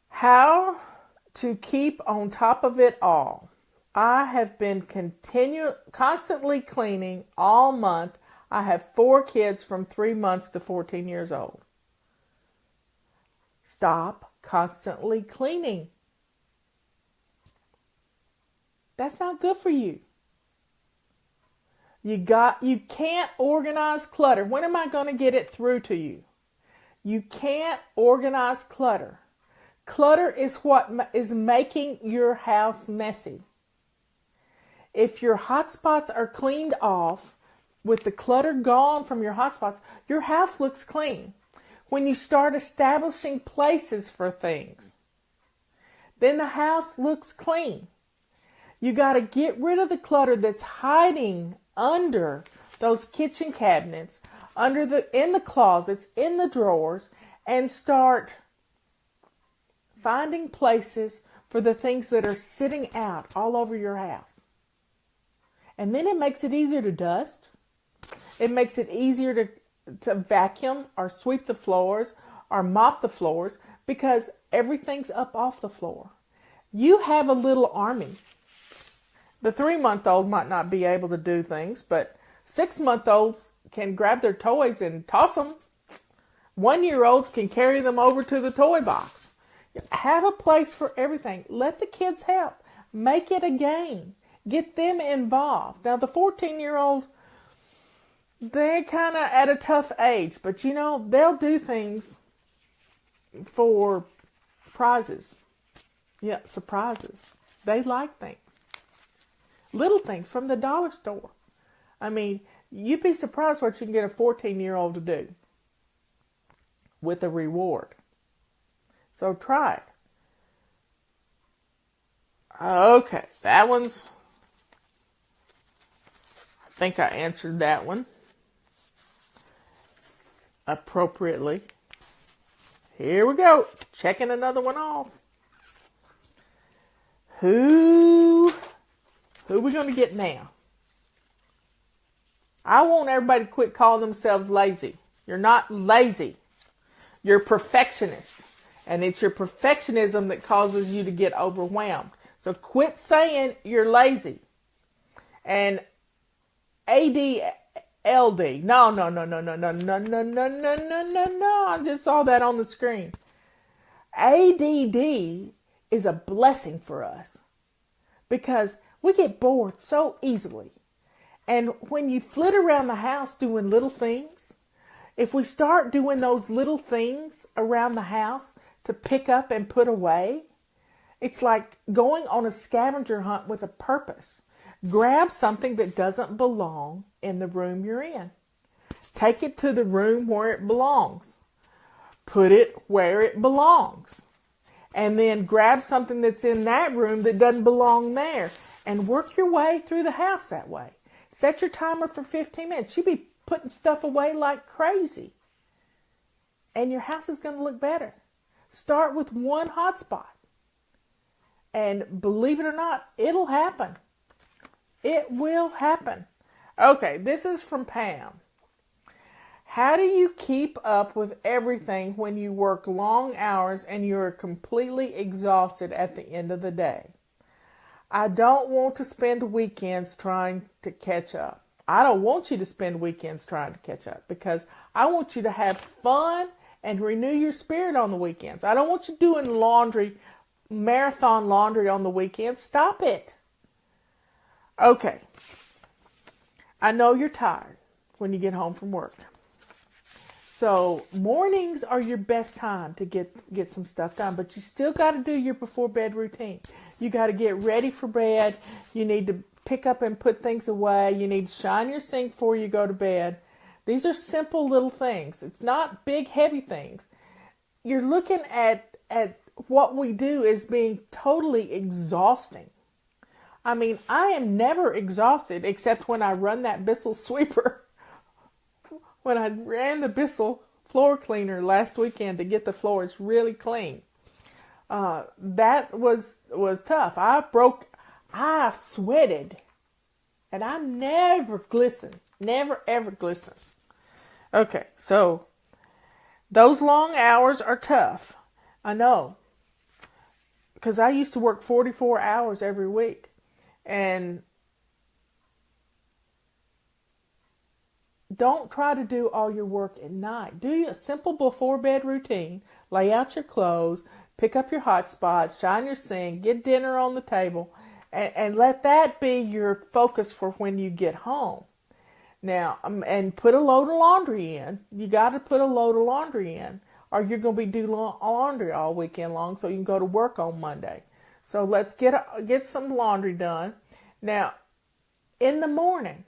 How to keep on top of it all. I have been constantly cleaning all month. I have 4 kids from 3 months to 14 years old. Stop constantly cleaning. That's not good for you. You can't organize clutter. When am I going to get it through to you? You can't organize clutter. Clutter is what is making your house messy. If your hot spots are cleaned off, with the clutter gone from your hot spots, your house looks clean. When you start establishing places for things, then the house looks clean. You got to get rid of the clutter that's hiding under those kitchen cabinets, in the closets, in the drawers, and start finding places for the things that are sitting out all over your house. And then it makes it easier to dust. It makes it easier to vacuum or sweep the floors or mop the floors because everything's up off the floor. You have a little army. The 3-month-old might not be able to do things, but 6-month-olds can grab their toys and toss them. 1-year-olds can carry them over to the toy box. Have a place for everything. Let the kids help. Make it a game. Get them involved. Now, the 14-year-old, they're kind of at a tough age, but they'll do things for prizes. Yeah, surprises. They like things. Little things from the dollar store. I mean, you'd be surprised what you can get a 14-year-old to do with a reward. So try it. Okay, that one's... I think I answered that one appropriately. Here we go. Checking another one off. Who are we going to get now? I want everybody to quit calling themselves lazy. You're not lazy. You're a perfectionist. And it's your perfectionism that causes you to get overwhelmed. So quit saying you're lazy. And ADLD. No. I just saw that on the screen. ADD is a blessing for us because we get bored so easily. And when you flit around the house doing little things, if we start doing those little things around the house to pick up and put away, it's like going on a scavenger hunt with a purpose. Grab something that doesn't belong in the room you're in. Take it to the room where it belongs. Put it where it belongs. And then grab something that's in that room that doesn't belong there. And work your way through the house that way. Set your timer for 15 minutes. You'll be putting stuff away like crazy. And your house is going to look better. Start with one hotspot. And believe it or not, it'll happen. It will happen. Okay, this is from Pam. How do you keep up with everything when you work long hours and you're completely exhausted at the end of the day? I don't want to spend weekends trying to catch up. I don't want you to spend weekends trying to catch up because I want you to have fun and renew your spirit on the weekends. I don't want you doing laundry, marathon laundry on the weekends. Stop it. Okay. I know you're tired when you get home from work. So mornings are your best time to get some stuff done, but you still got to do your before bed routine. You got to get ready for bed. You need to pick up and put things away. You need to shine your sink before you go to bed. These are simple little things. It's not big, heavy things. You're looking at what we do as being totally exhausting. I mean, I am never exhausted except when I run that Bissell sweeper. When I ran the Bissell floor cleaner last weekend to get the floors really clean. That was tough. I sweated. And I never glisten. Never ever glisten. Okay, so those long hours are tough. I know. Because I used to work 44 hours every week. And don't try to do all your work at night. Do a simple before bed routine. Lay out your clothes, pick up your hot spots, shine your sink, get dinner on the table, and let that be your focus for when you get home. Now, and put a load of laundry in. You got to put a load of laundry in, or you're going to be doing laundry all weekend long so you can go to work on Monday. So let's get some laundry done. Now, in the morning,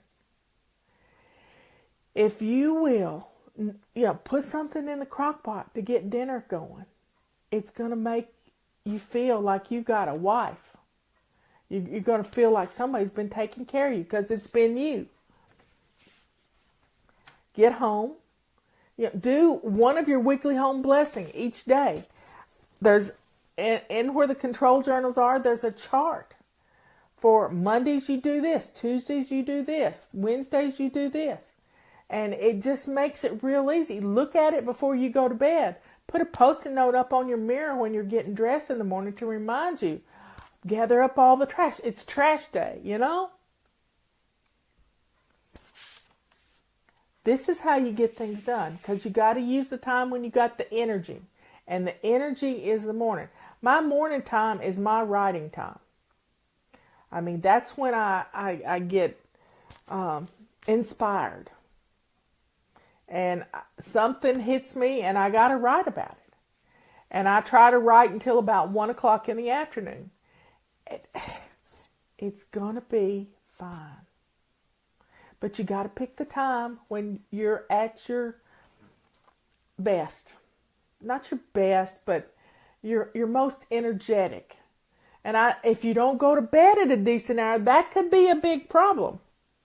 if you will, put something in the crock pot to get dinner going. It's going to make you feel like you got a wife. You're going to feel like somebody's been taking care of you because it's been you. Get home. Do one of your weekly home blessing each day. There's, in where the control journals are, there's a chart. For Mondays you do this, Tuesdays you do this, Wednesdays you do this. And it just makes it real easy. Look at it before you go to bed. Put a Post-it note up on your mirror when you're getting dressed in the morning to remind you. Gather up all the trash. It's trash day, This is how you get things done, because you got to use the time when you got the energy. And the energy is the morning. My morning time is my writing time. I mean, that's when I get inspired. And something hits me and I got to write about it. And I try to write until about 1 o'clock in the afternoon. It's going to be fine. But you got to pick the time when you're at your best. Not your best, but your most energetic. And if you don't go to bed at a decent hour, that could be a big problem.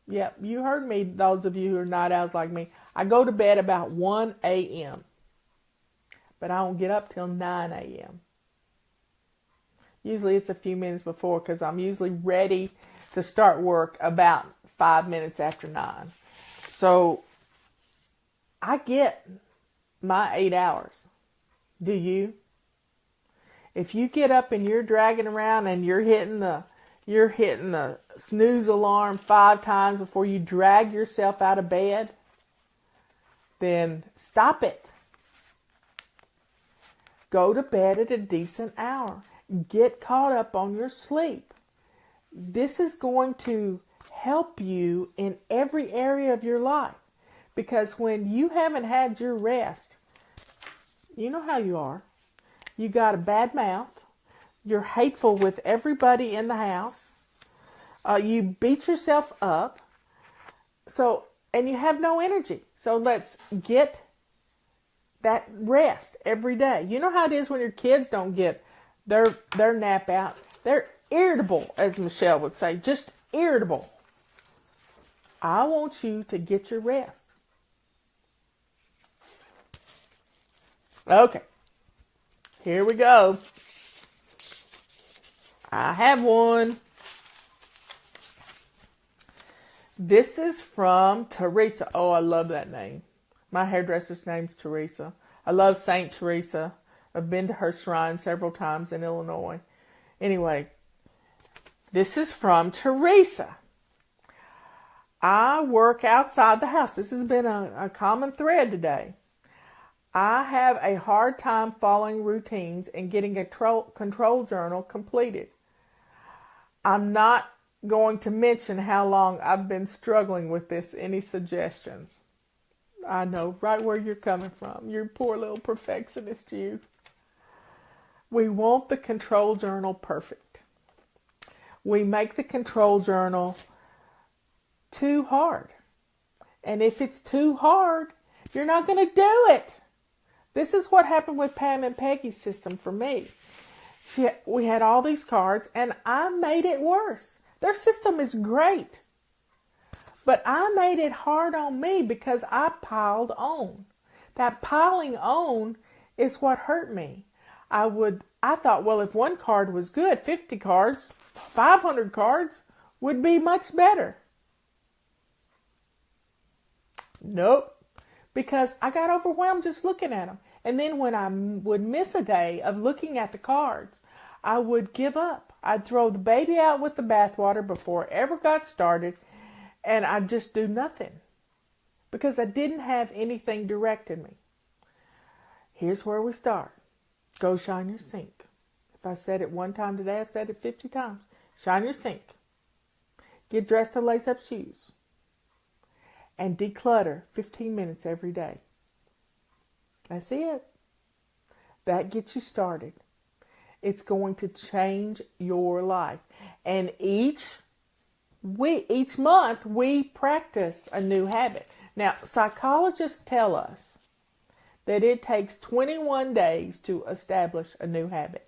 Yep, you heard me, those of you who are night owls like me. I go to bed about 1 a.m. But I don't get up till 9 a.m. Usually it's a few minutes before because I'm usually ready to start work about 5 minutes after 9. So I get my 8 hours. Do you? If you get up and you're dragging around and you're hitting the snooze alarm 5 times before you drag yourself out of bed, then stop it. Go to bed at a decent hour. Get caught up on your sleep. This is going to help you in every area of your life. Because when you haven't had your rest, you know how you are. You got a bad mouth. You're hateful with everybody in the house. You beat yourself up. And you have no energy. So let's get that rest every day. You know how it is when your kids don't get their nap out. They're irritable, as Michelle would say. Just irritable. I want you to get your rest. Okay. Here we go. I have one. This is from Teresa. Oh, I love that name. My hairdresser's name's Teresa. I love Saint Teresa. I've been to her shrine several times in Illinois. Anyway, this is from Teresa. I work outside the house. This has been a common thread today. I have a hard time following routines and getting a control journal completed. I'm not going to mention how long I've been struggling with this. Any suggestions? I know right where you're coming from. You poor little perfectionist, you. We want the control journal perfect. We make the control journal too hard. And if it's too hard, you're not going to do it. This is what happened with Pam and Peggy's system for me. We had all these cards, and I made it worse. Their system is great. But I made it hard on me because I piled on. That piling on is what hurt me. I thought, well, if one card was good, 50 cards, 500 cards would be much better. Nope. Because I got overwhelmed just looking at them. And then when I would miss a day of looking at the cards, I would give up. I'd throw the baby out with the bathwater before it ever got started, and I'd just do nothing because I didn't have anything directing me. Here's where we start. Go shine your sink. If I said it one time today, I've said it 50 times. Shine your sink. Get dressed to lace up shoes. And declutter 15 minutes every day. That's it. That gets you started. It's going to change your life. And each month we practice a new habit. Now, psychologists tell us that it takes 21 days to establish a new habit.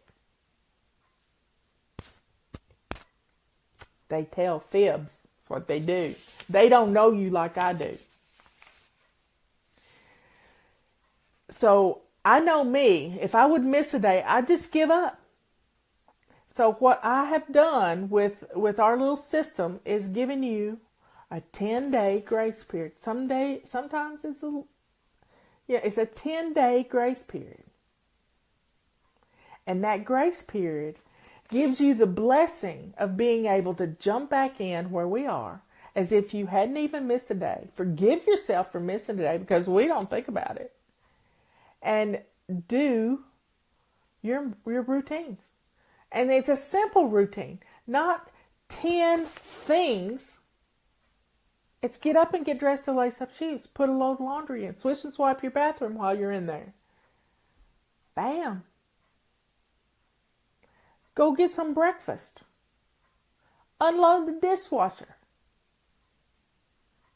They tell fibs. That's what they do. They don't know you like I do. So I know me. If I would miss a day, I'd just give up. So what I have done with our little system is giving you a 10-day grace period. Sometimes it's a 10-day grace period. And that grace period gives you the blessing of being able to jump back in where we are as if you hadn't even missed a day. Forgive yourself for missing a day because we don't think about it. And do your routines. And it's a simple routine, not 10 things. It's get up and get dressed to lace up shoes. Put a load of laundry in. Swish and swipe your bathroom while you're in there. Bam. Go get some breakfast. Unload the dishwasher.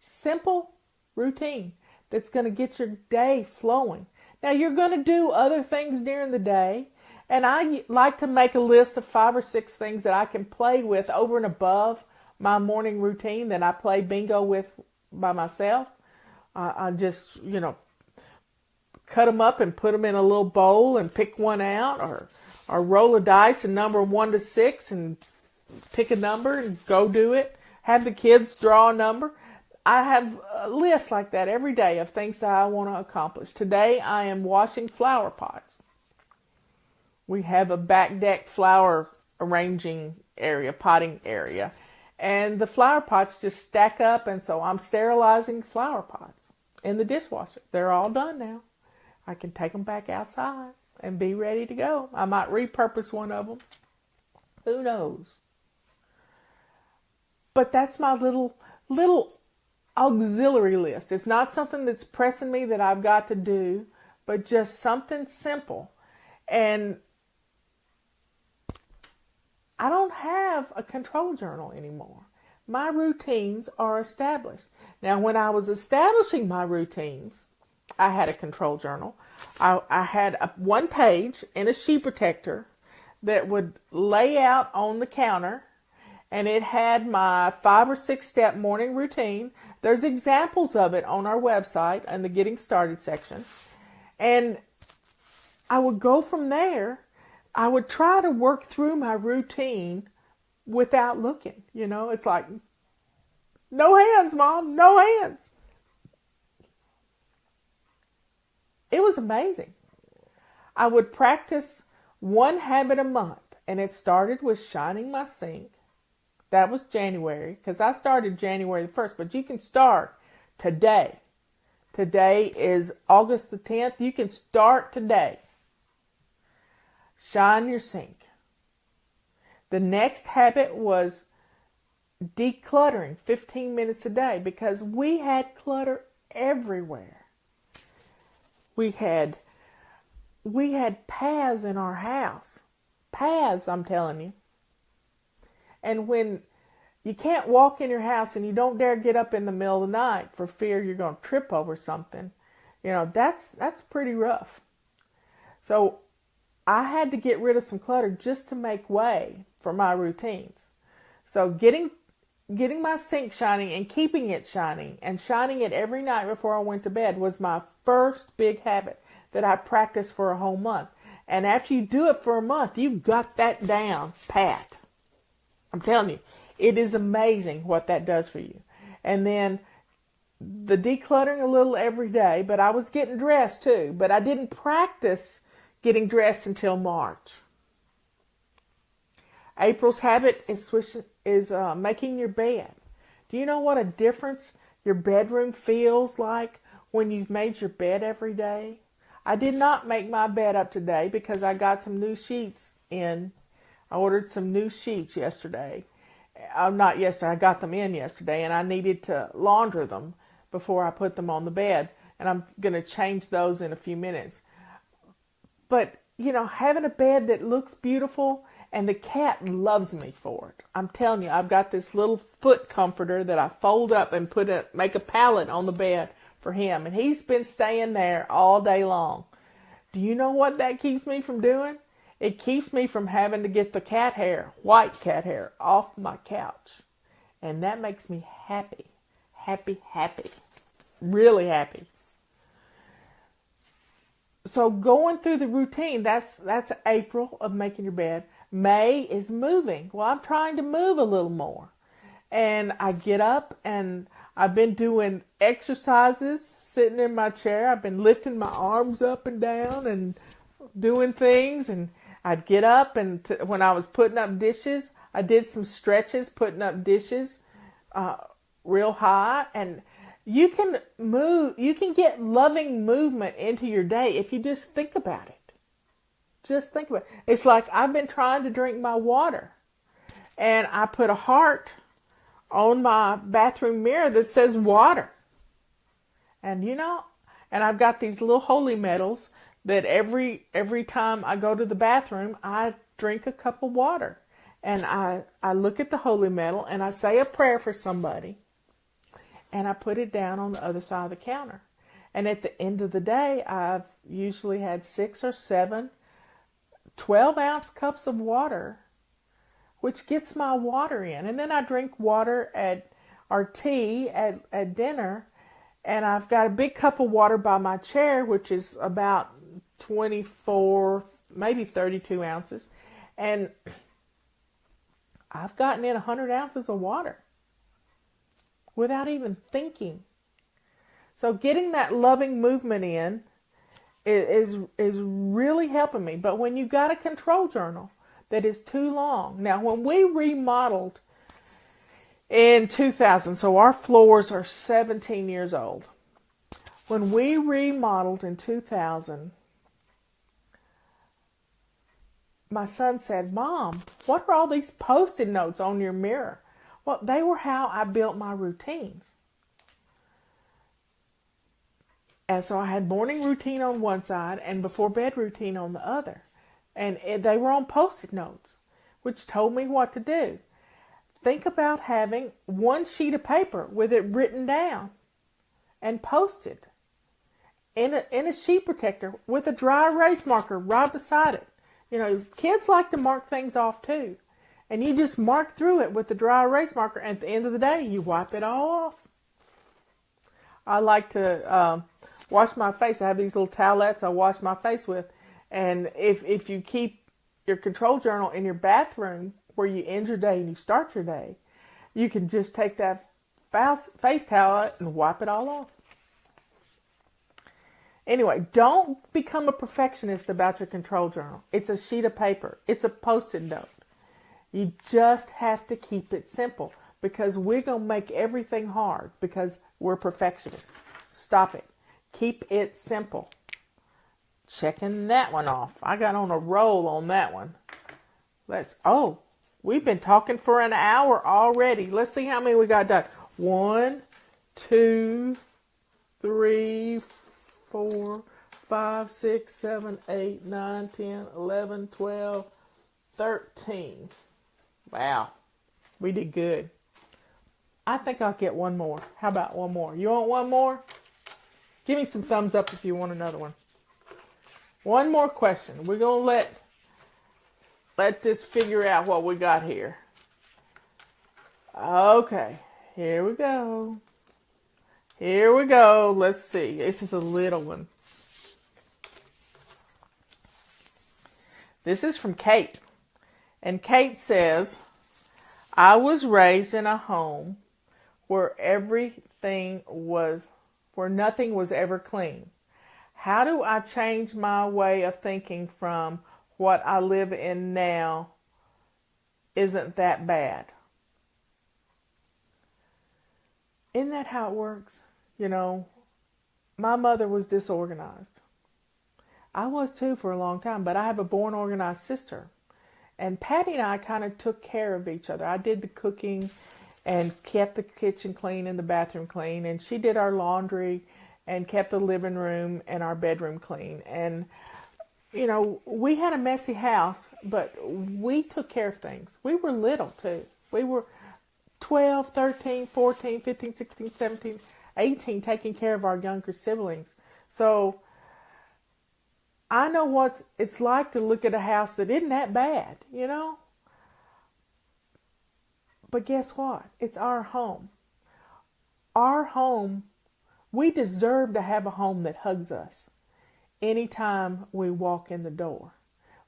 Simple routine that's going to get your day flowing. Now, you're going to do other things during the day. And I like to make a list of 5 or 6 things that I can play with over and above my morning routine that I play bingo with by myself. I just, cut them up and put them in a little bowl and pick one out, or roll a dice and number 1 to 6 and pick a number and go do it. Have the kids draw a number. I have a list like that every day of things that I want to accomplish. Today I am washing flower pots. We have a back deck flower arranging area, potting area. And the flower pots just stack up, and so I'm sterilizing flower pots in the dishwasher. They're all done now. I can take them back outside and be ready to go. I might repurpose one of them. Who knows? But that's my little auxiliary list. It's not something that's pressing me that I've got to do, but just something simple. And I don't have a control journal anymore. My routines are established. Now, when I was establishing my routines, I had a control journal. I had one page in a sheet protector that would lay out on the counter, and it had my 5 or 6 step morning routine. There's examples of it on our website in the Getting Started section. And I would go from there, I would try to work through my routine without looking. It's like, no hands, Mom, no hands. It was amazing. I would practice one habit a month, and it started with shining my sink. That was January, because I started January the 1st, but you can start today. Today is August the 10th. You can start today. Shine your sink. The next habit was decluttering 15 minutes a day, because we had clutter everywhere. We had paths in our house. Paths, I'm telling you. And when you can't walk in your house and you don't dare get up in the middle of the night for fear you're going to trip over something, that's pretty rough. So I had to get rid of some clutter just to make way for my routines. So getting my sink shining and keeping it shining and shining it every night before I went to bed was my first big habit that I practiced for a whole month. And after you do it for a month, you got that down pat. I'm telling you, it is amazing what that does for you. And then the decluttering a little every day, but I was getting dressed too. But I didn't practice getting dressed until March. April's habit is making your bed. Do you know what a difference your bedroom feels like when you've made your bed every day? I did not make my bed up today because I got some new sheets in. I ordered some new sheets yesterday. Not yesterday, I got them in yesterday, and I needed to launder them before I put them on the bed. And I'm going to change those in a few minutes. But, having a bed that looks beautiful, and the cat loves me for it. I'm telling you, I've got this little foot comforter that I fold up and make a pallet on the bed for him. And he's been staying there all day long. Do you know what that keeps me from doing? It keeps me from having to get the cat hair, white cat hair, off my couch. And that makes me happy. Happy, happy. Really happy. So going through the routine, that's April of making your bed. May is moving. Well, I'm trying to move a little more. And I get up and I've been doing exercises, sitting in my chair. I've been lifting my arms up and down and doing things. And I'd get up, and when I was putting up dishes, I did some stretches, putting up dishes real high. And you can get loving movement into your day if you just think about it. Just think about it. It's like I've been trying to drink my water, and I put a heart on my bathroom mirror that says water. And and I've got these little holy medals that every time I go to the bathroom, I drink a cup of water. And I look at the holy medal and I say a prayer for somebody. And I put it down on the other side of the counter. And at the end of the day, I've usually had 6 or 7 12-ounce cups of water, which gets my water in. And then I drink water or tea at dinner. And I've got a big cup of water by my chair, which is about 24, maybe 32 ounces. And I've gotten in 100 ounces of water without even thinking. So getting that loving movement in is really helping me. But when you got a control journal that is too long. Now, when we remodeled in 2000, so our floors are 17 years old. When we remodeled in 2000, my son said, "Mom, what are all these Post-it notes on your mirror?" Well, they were how I built my routines. And so I had morning routine on one side and before bed routine on the other. And they were on Post-it notes, which told me what to do. Think about having one sheet of paper with it written down and posted in a sheet protector with a dry erase marker right beside it. Kids like to mark things off too. And you just mark through it with the dry erase marker. And at the end of the day, you wipe it all off. I like to wash my face. I have these little towelettes I wash my face with. And if you keep your control journal in your bathroom where you end your day and you start your day, you can just take that face towel and wipe it all off. Anyway, don't become a perfectionist about your control journal. It's a sheet of paper. It's a Post-it note. You just have to keep it simple because we're going to make everything hard because we're perfectionists. Stop it. Keep it simple. Checking that one off. I got on a roll on that one. We've been talking for an hour already. Let's see how many we got done. 1, 2, 3, 4, 5, 6, 7, 8, 9, 10, 11, 12, 13. Wow. We did good. I think I'll get one more. How about one more? You want one more? Give me some thumbs up if you want another one. One more question. We're going to let this figure out what we got here. Okay. Here we go. Here we go. Let's see. This is a little one. This is from Kate. And Kate says, I was raised in a home where nothing was ever clean. How do I change my way of thinking from what I live in now isn't that bad? Isn't that how it works? You know, my mother was disorganized. I was too for a long time, but I have a born organized sister. And Patty and I kind of took care of each other. I did the cooking and kept the kitchen clean and the bathroom clean. And she did our laundry and kept the living room and our bedroom clean. And, you know, we had a messy house, but we took care of things. We were little too. We were 12, 13, 14, 15, 16, 17, 18 taking care of our younger siblings. So I know what it's like to look at a house that isn't that bad, you know? But guess what? It's our home. Our home, we deserve to have a home that hugs us anytime we walk in the door.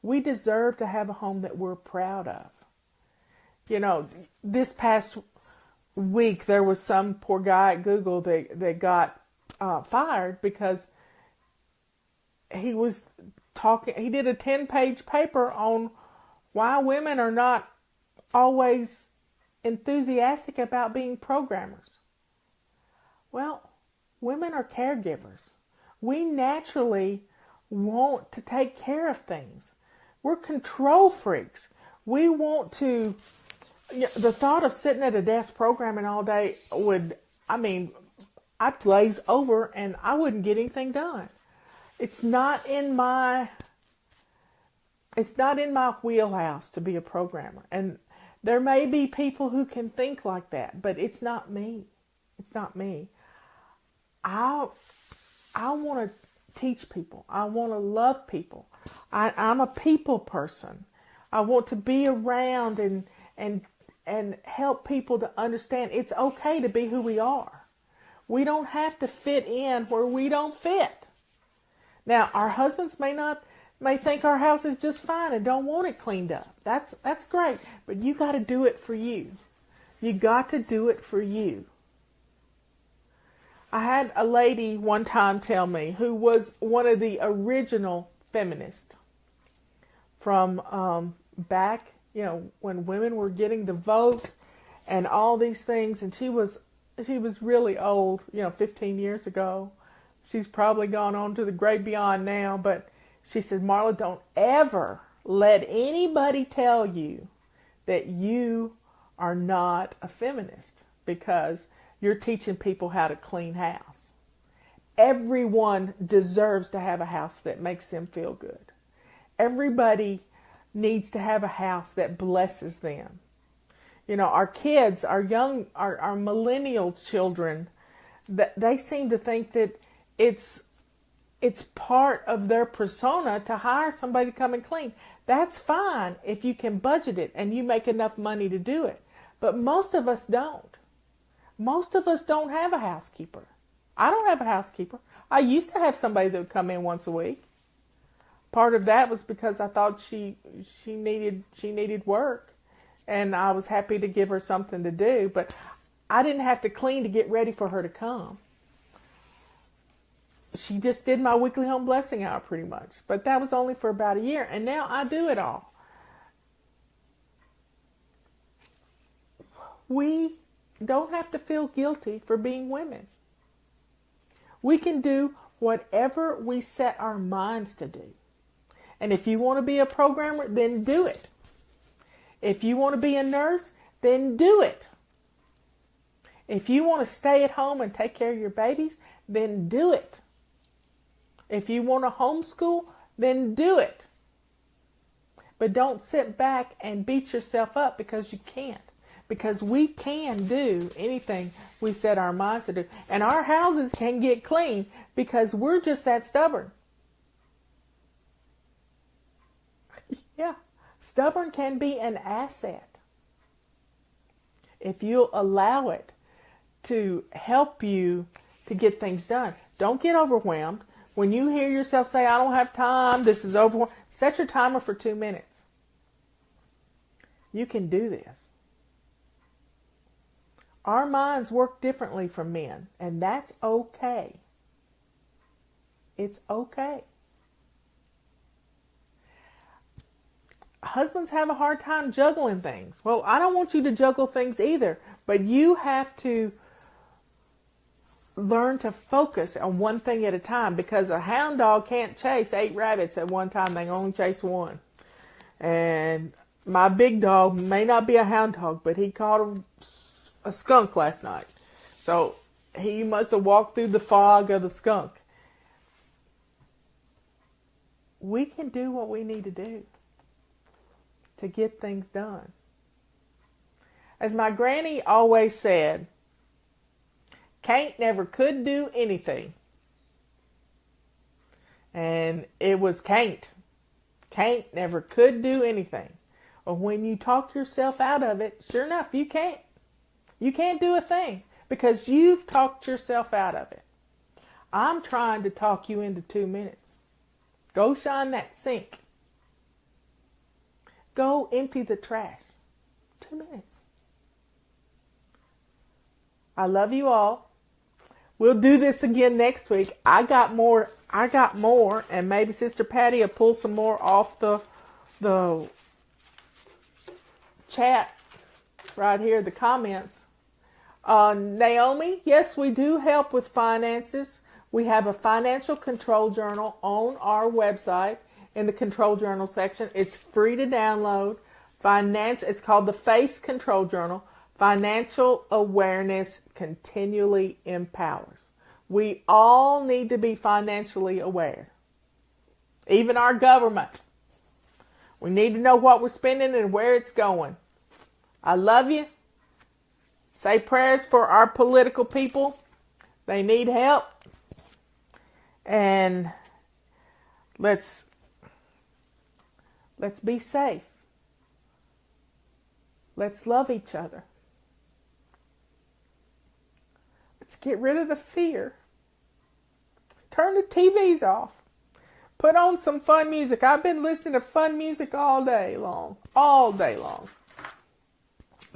We deserve to have a home that we're proud of. You know, this past week there was some poor guy at Google that got fired because he was talking, he did a 10-page paper on why women are not always enthusiastic about being programmers. Well, women are caregivers. We naturally want to take care of things. We're control freaks. We want to, the thought of sitting at a desk programming all day I'd glaze over and I wouldn't get anything done. It's not in my wheelhouse to be a programmer. And there may be people who can think like that, but it's not me. It's not me. I want to teach people. I want to love people. I'm a people person. I want to be around and help people to understand it's okay to be who we are. We don't have to fit in where we don't fit. Now, our husbands may think our house is just fine and don't want it cleaned up. That's great, but you got to do it for you. You got to do it for you. I had a lady one time tell me who was one of the original feminists from back, you know, when women were getting the vote and all these things, and she was really old, you know, 15 years ago. She's probably gone on to the great beyond now, but she said, Marla, don't ever let anybody tell you that you are not a feminist because you're teaching people how to clean house. Everyone deserves to have a house that makes them feel good. Everybody needs to have a house that blesses them. You know, our kids, our millennial children, they seem to think that it's part of their persona to hire somebody to come and clean. That's fine if you can budget it and you make enough money to do it. But most of us don't. Most of us don't have a housekeeper. I don't have a housekeeper. I used to have somebody that would come in once a week. part of that was because I thought she needed work, and I was happy to give her something to do, but I didn't have to clean to get ready for her to come. She just did my weekly home blessing hour pretty much, but that was only for about a year, and now I do it all. We don't have to feel guilty for being women. We can do whatever we set our minds to do. And if you want to be a programmer, then do it. If you want to be a nurse, then do it. If you want to stay at home and take care of your babies, then do it. If you want to homeschool, then do it. But don't sit back and beat yourself up because you can't. Because we can do anything we set our minds to do. And our houses can get clean because we're just that stubborn. Yeah, stubborn can be an asset if you'll allow it to help you to get things done. Don't get overwhelmed. When you hear yourself say, I don't have time, this is overwhelmed, set your timer for 2 minutes. You can do this. Our minds work differently from men, and that's okay. It's okay. Husbands have a hard time juggling things. Well, I don't want you to juggle things either, but you have to learn to focus on one thing at a time, because a hound dog can't chase 8 rabbits at one time. They can only chase one. And my big dog may not be a hound dog, but he caught a skunk last night. So he must have walked through the fog of the skunk. We can do what we need to do to get things done. As my granny always said, Kate never could do anything. And it was Kate. Kate never could do anything. Or when you talk yourself out of it, sure enough, you can't. You can't do a thing because you've talked yourself out of it. I'm trying to talk you into 2 minutes. Go shine that sink. Go empty the trash. 2 minutes. I love you all. We'll do this again next week. I got more, and maybe Sister Patty will pull some more off the chat right here, the comments. Naomi, yes, we do help with finances. We have a financial control journal on our website in the control journal section. It's free to download. It's called the FACE Control Journal. Financial awareness continually empowers. We all need to be financially aware. Even our government. We need to know what we're spending and where it's going. I love you. Say prayers for our political people. They need help. And let's be safe. Let's love each other. Let's get rid of the fear. Turn the TVs off. Put on some fun music. I've been listening to fun music all day long. All day long.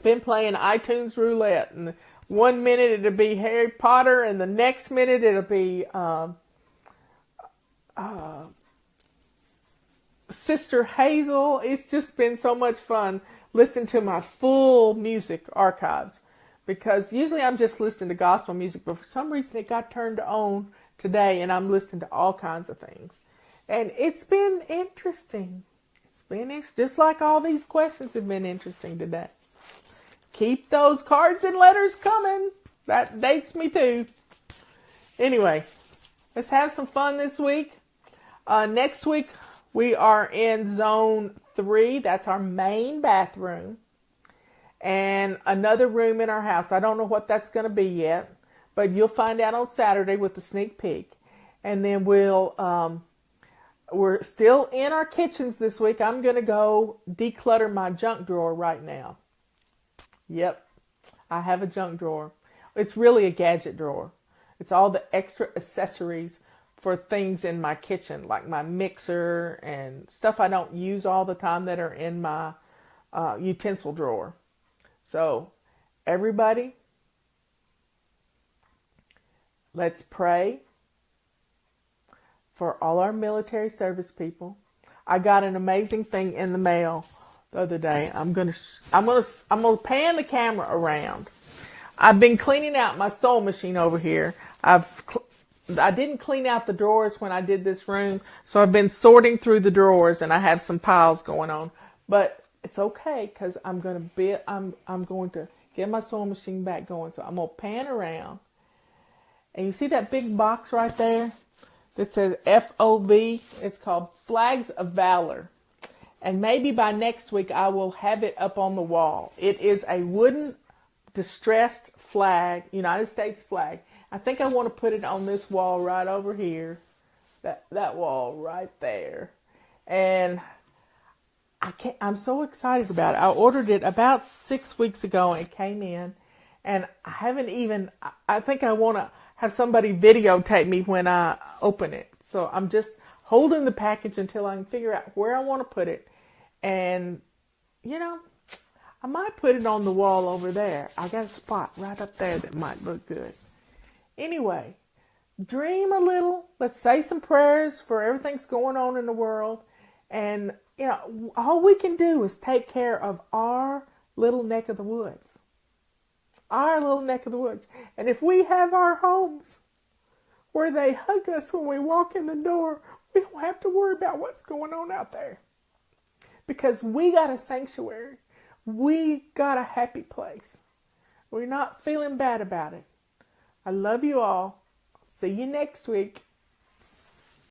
Been playing iTunes roulette, and 1 minute it'll be Harry Potter, and the next minute it'll be Sister Hazel. It's just been so much fun listening to my full music archives, because usually I'm just listening to gospel music, but for some reason it got turned on today, and I'm listening to all kinds of things, and it's been interesting. It's been just like all these questions have been interesting today. Keep those cards and letters coming. That dates me too. Anyway, let's have some fun this week. Next week, we are in zone 3. That's our main bathroom. And another room in our house. I don't know what that's going to be yet, but you'll find out on Saturday with the sneak peek. And then we're still in our kitchens this week. I'm going to go declutter my junk drawer right now. Yep, I have a junk drawer. It's really a gadget drawer. It's all the extra accessories for things in my kitchen, like my mixer and stuff I don't use all the time that are in my utensil drawer. So, everybody, let's pray for all our military service people. I got an amazing thing in the mail the other day. I'm gonna pan the camera around. I've been cleaning out my sewing machine over here. I didn't clean out the drawers when I did this room, so I've been sorting through the drawers, and I have some piles going on. But it's okay because I'm going to get my sewing machine back going. So I'm gonna pan around, and you see that big box right there that says FOV? It's called Flags of Valor. And maybe by next week I will have it up on the wall. It is a wooden distressed flag, United States flag. I think I want to put it on this wall right over here. That wall right there. And I'm so excited about it. I ordered it about 6 weeks ago and it came in. And I think I want to have somebody videotape me when I open it. So I'm just holding the package until I can figure out where I want to put it. And, I might put it on the wall over there. I got a spot right up there that might look good. Anyway, dream a little. Let's say some prayers for everything's going on in the world. And, all we can do is take care of our little neck of the woods. Our little neck of the woods. And if we have our homes where they hug us when we walk in the door, we don't have to worry about what's going on out there. Because we got a sanctuary. We got a happy place. We're not feeling bad about it. I love you all. See you next week.